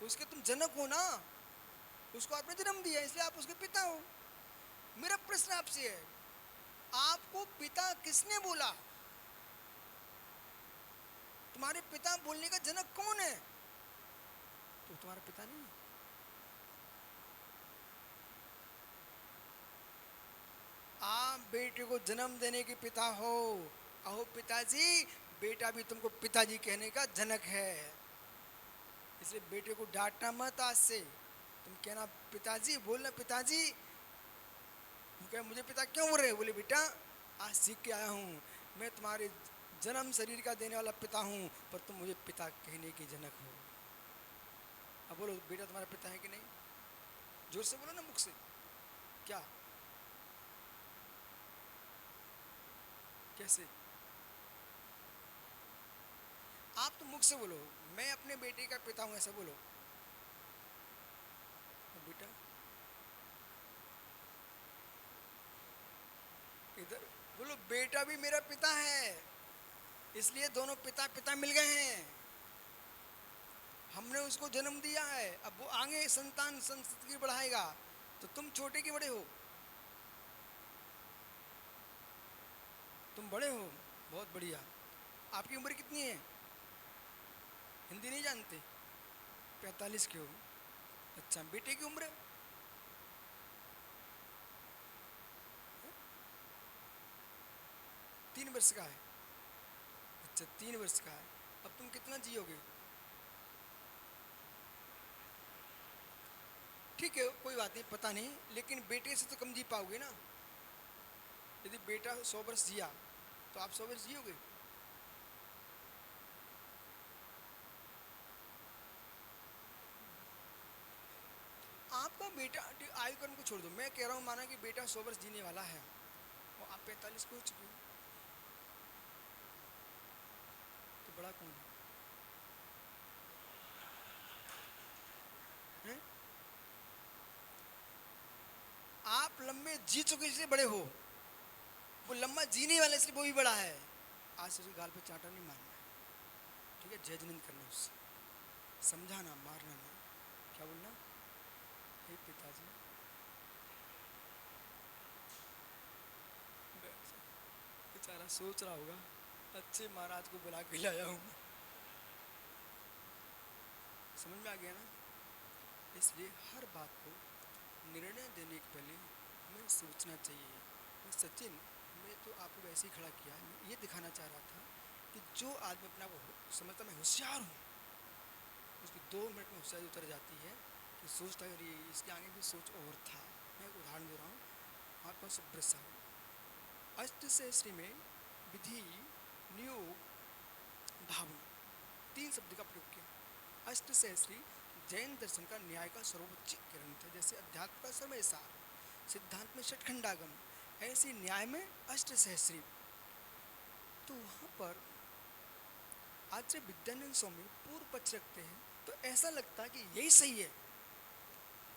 उसके तुम जनक हो ना, उसको आपने जन्म दिया इसलिए आप उसके पिता हो। मेरा प्रश्न आपसे है, आपको पिता किसने बोला? तुम्हारे पिता बोलने का जनक कौन है? तो तुम्हारा पिता नहीं है। आप बेटे को जन्म देने के पिता हो। अहो पिताजी, बेटा भी तुमको पिताजी कहने का जनक है। इसलिए बेटे को डांटना मत आज से। तुम कहना पिताजी, बोलना पिताजी। तुम कह मुझे पिता क्यों बोल रहे? बोले बेटा आज सीख के आया हूँ, मैं तुम्हारे जन्म शरीर का देने वाला पिता हूँ, पर तुम मुझे पिता कहने के जनक हो। अब बोलो बेटा तुम्हारा पिता है कि नहीं? जोर से बोलो ना, मुख से। क्या? कैसे? आप तो मुख से बोलो मैं अपने बेटे का पिता हूं, ऐसा बोलो। बेटा इधर बोलो, बेटा भी मेरा पिता है, इसलिए दोनों पिता पिता मिल गए हैं। हमने उसको जन्म दिया है, अब वो आगे संतान संतति बढ़ाएगा, तो तुम छोटे के बड़े हो। तुम बड़े हो, बहुत बढ़िया। आपकी उम्र कितनी है? हिंदी नहीं जानते? 45 के हो। अच्छा, बेटे की उम्र? 3 वर्ष का है। अच्छा, 3 वर्ष का है। अब तुम कितना जियोगे? ठीक है, कोई बात नहीं, पता नहीं, लेकिन बेटे से तो कम जी पाओगे ना। यदि बेटा 100 वर्ष जिया तो आप 100 वर्ष जियोगे? आपका बेटा, आयु कर्म को छोड़ दो, मैं कह रहा हूं माना कि बेटा 100 वर्ष जीने वाला है और आप 45 को हो चुके हो, तो बड़ा कौन है? आप लंबे जी चुके इसलिए बड़े हो, वो लंबा जीने वाला इसलिए वो भी बड़ा है। आज से उसके गाल पे चांटा नहीं मारना है, ठीक है? जजमेंट करना, उससे समझाना, मारना नहीं। क्या बोलना? हे पिताजी, बेचारा सोच रहा होगा अच्छे महाराज को बुला के लाया हूँ। समझ में आ गया ना? इसलिए हर बात को निर्णय देने के पहले हमें सोचना चाहिए। मैं सचिन, मैं तो आपको वैसे ही खड़ा किया, मैं ये दिखाना चाह रहा था कि जो आदमी अपना को समझता मैं होशियार हूँ, उसकी 2 मिनट में होशियारी उतर जाती है कि सोचता है ये इसके आगे भी सोच और था। मैं एक उदाहरण दे रहा हूँ, हमारे पास वृषा अष्टसहस्री में विधि, नियोग, भावना 3 शब्द का प्रयोग किया। अष्टसहस्री जैन दर्शन का न्याय का सर्वोच्च ग्रंथ है। जैसे अध्यात्म का सर्वसार, सिद्धांत में षटखंडागम, ऐसे न्याय में अष्टसहस्री। तो वहाँ पर आचार्य विद्यानंद स्वामी पूर्व पक्ष रखते हैं तो ऐसा लगता है कि यही सही है,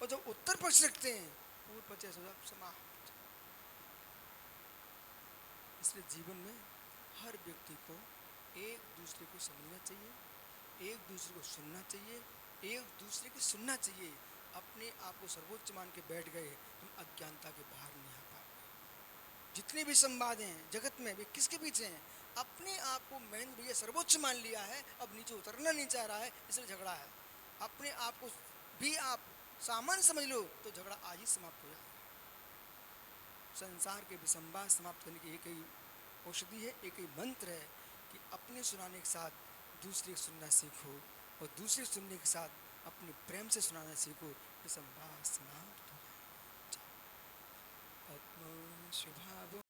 और जब उत्तर पक्ष रखते हैं पूर्व पक्ष ऐसा समाप्त। इसलिए जीवन में हर व्यक्ति को एक दूसरे को समझना चाहिए, एक दूसरे को सुनना चाहिए, एक दूसरे की सुनना चाहिए। अपने आप को सर्वोच्च मान के बैठ गए, तुम अज्ञानता के बाहर नहीं आ पाओगे। जितने भी संवाद हैं जगत में, वे किसके पीछे हैं? अपने आप को महेंद्र भैया सर्वोच्च मान लिया है, अब नीचे उतरना नहीं चाह रहा है, इसलिए झगड़ा है। अपने आप को भी आप सामान्य समझ लो तो झगड़ा आज ही समाप्त हो जाएगा। संसार के विसंवाद समाप्त करने की एक ही औषधि है, एक ही मंत्र है कि अपने सुनाने के साथ दूसरे को सुनना सीखो, और दूसरे सुनने के साथ अपने प्रेम से सुनाना सीखो। विसंवाद समाप्त हो जाए। पद्म शुभाभ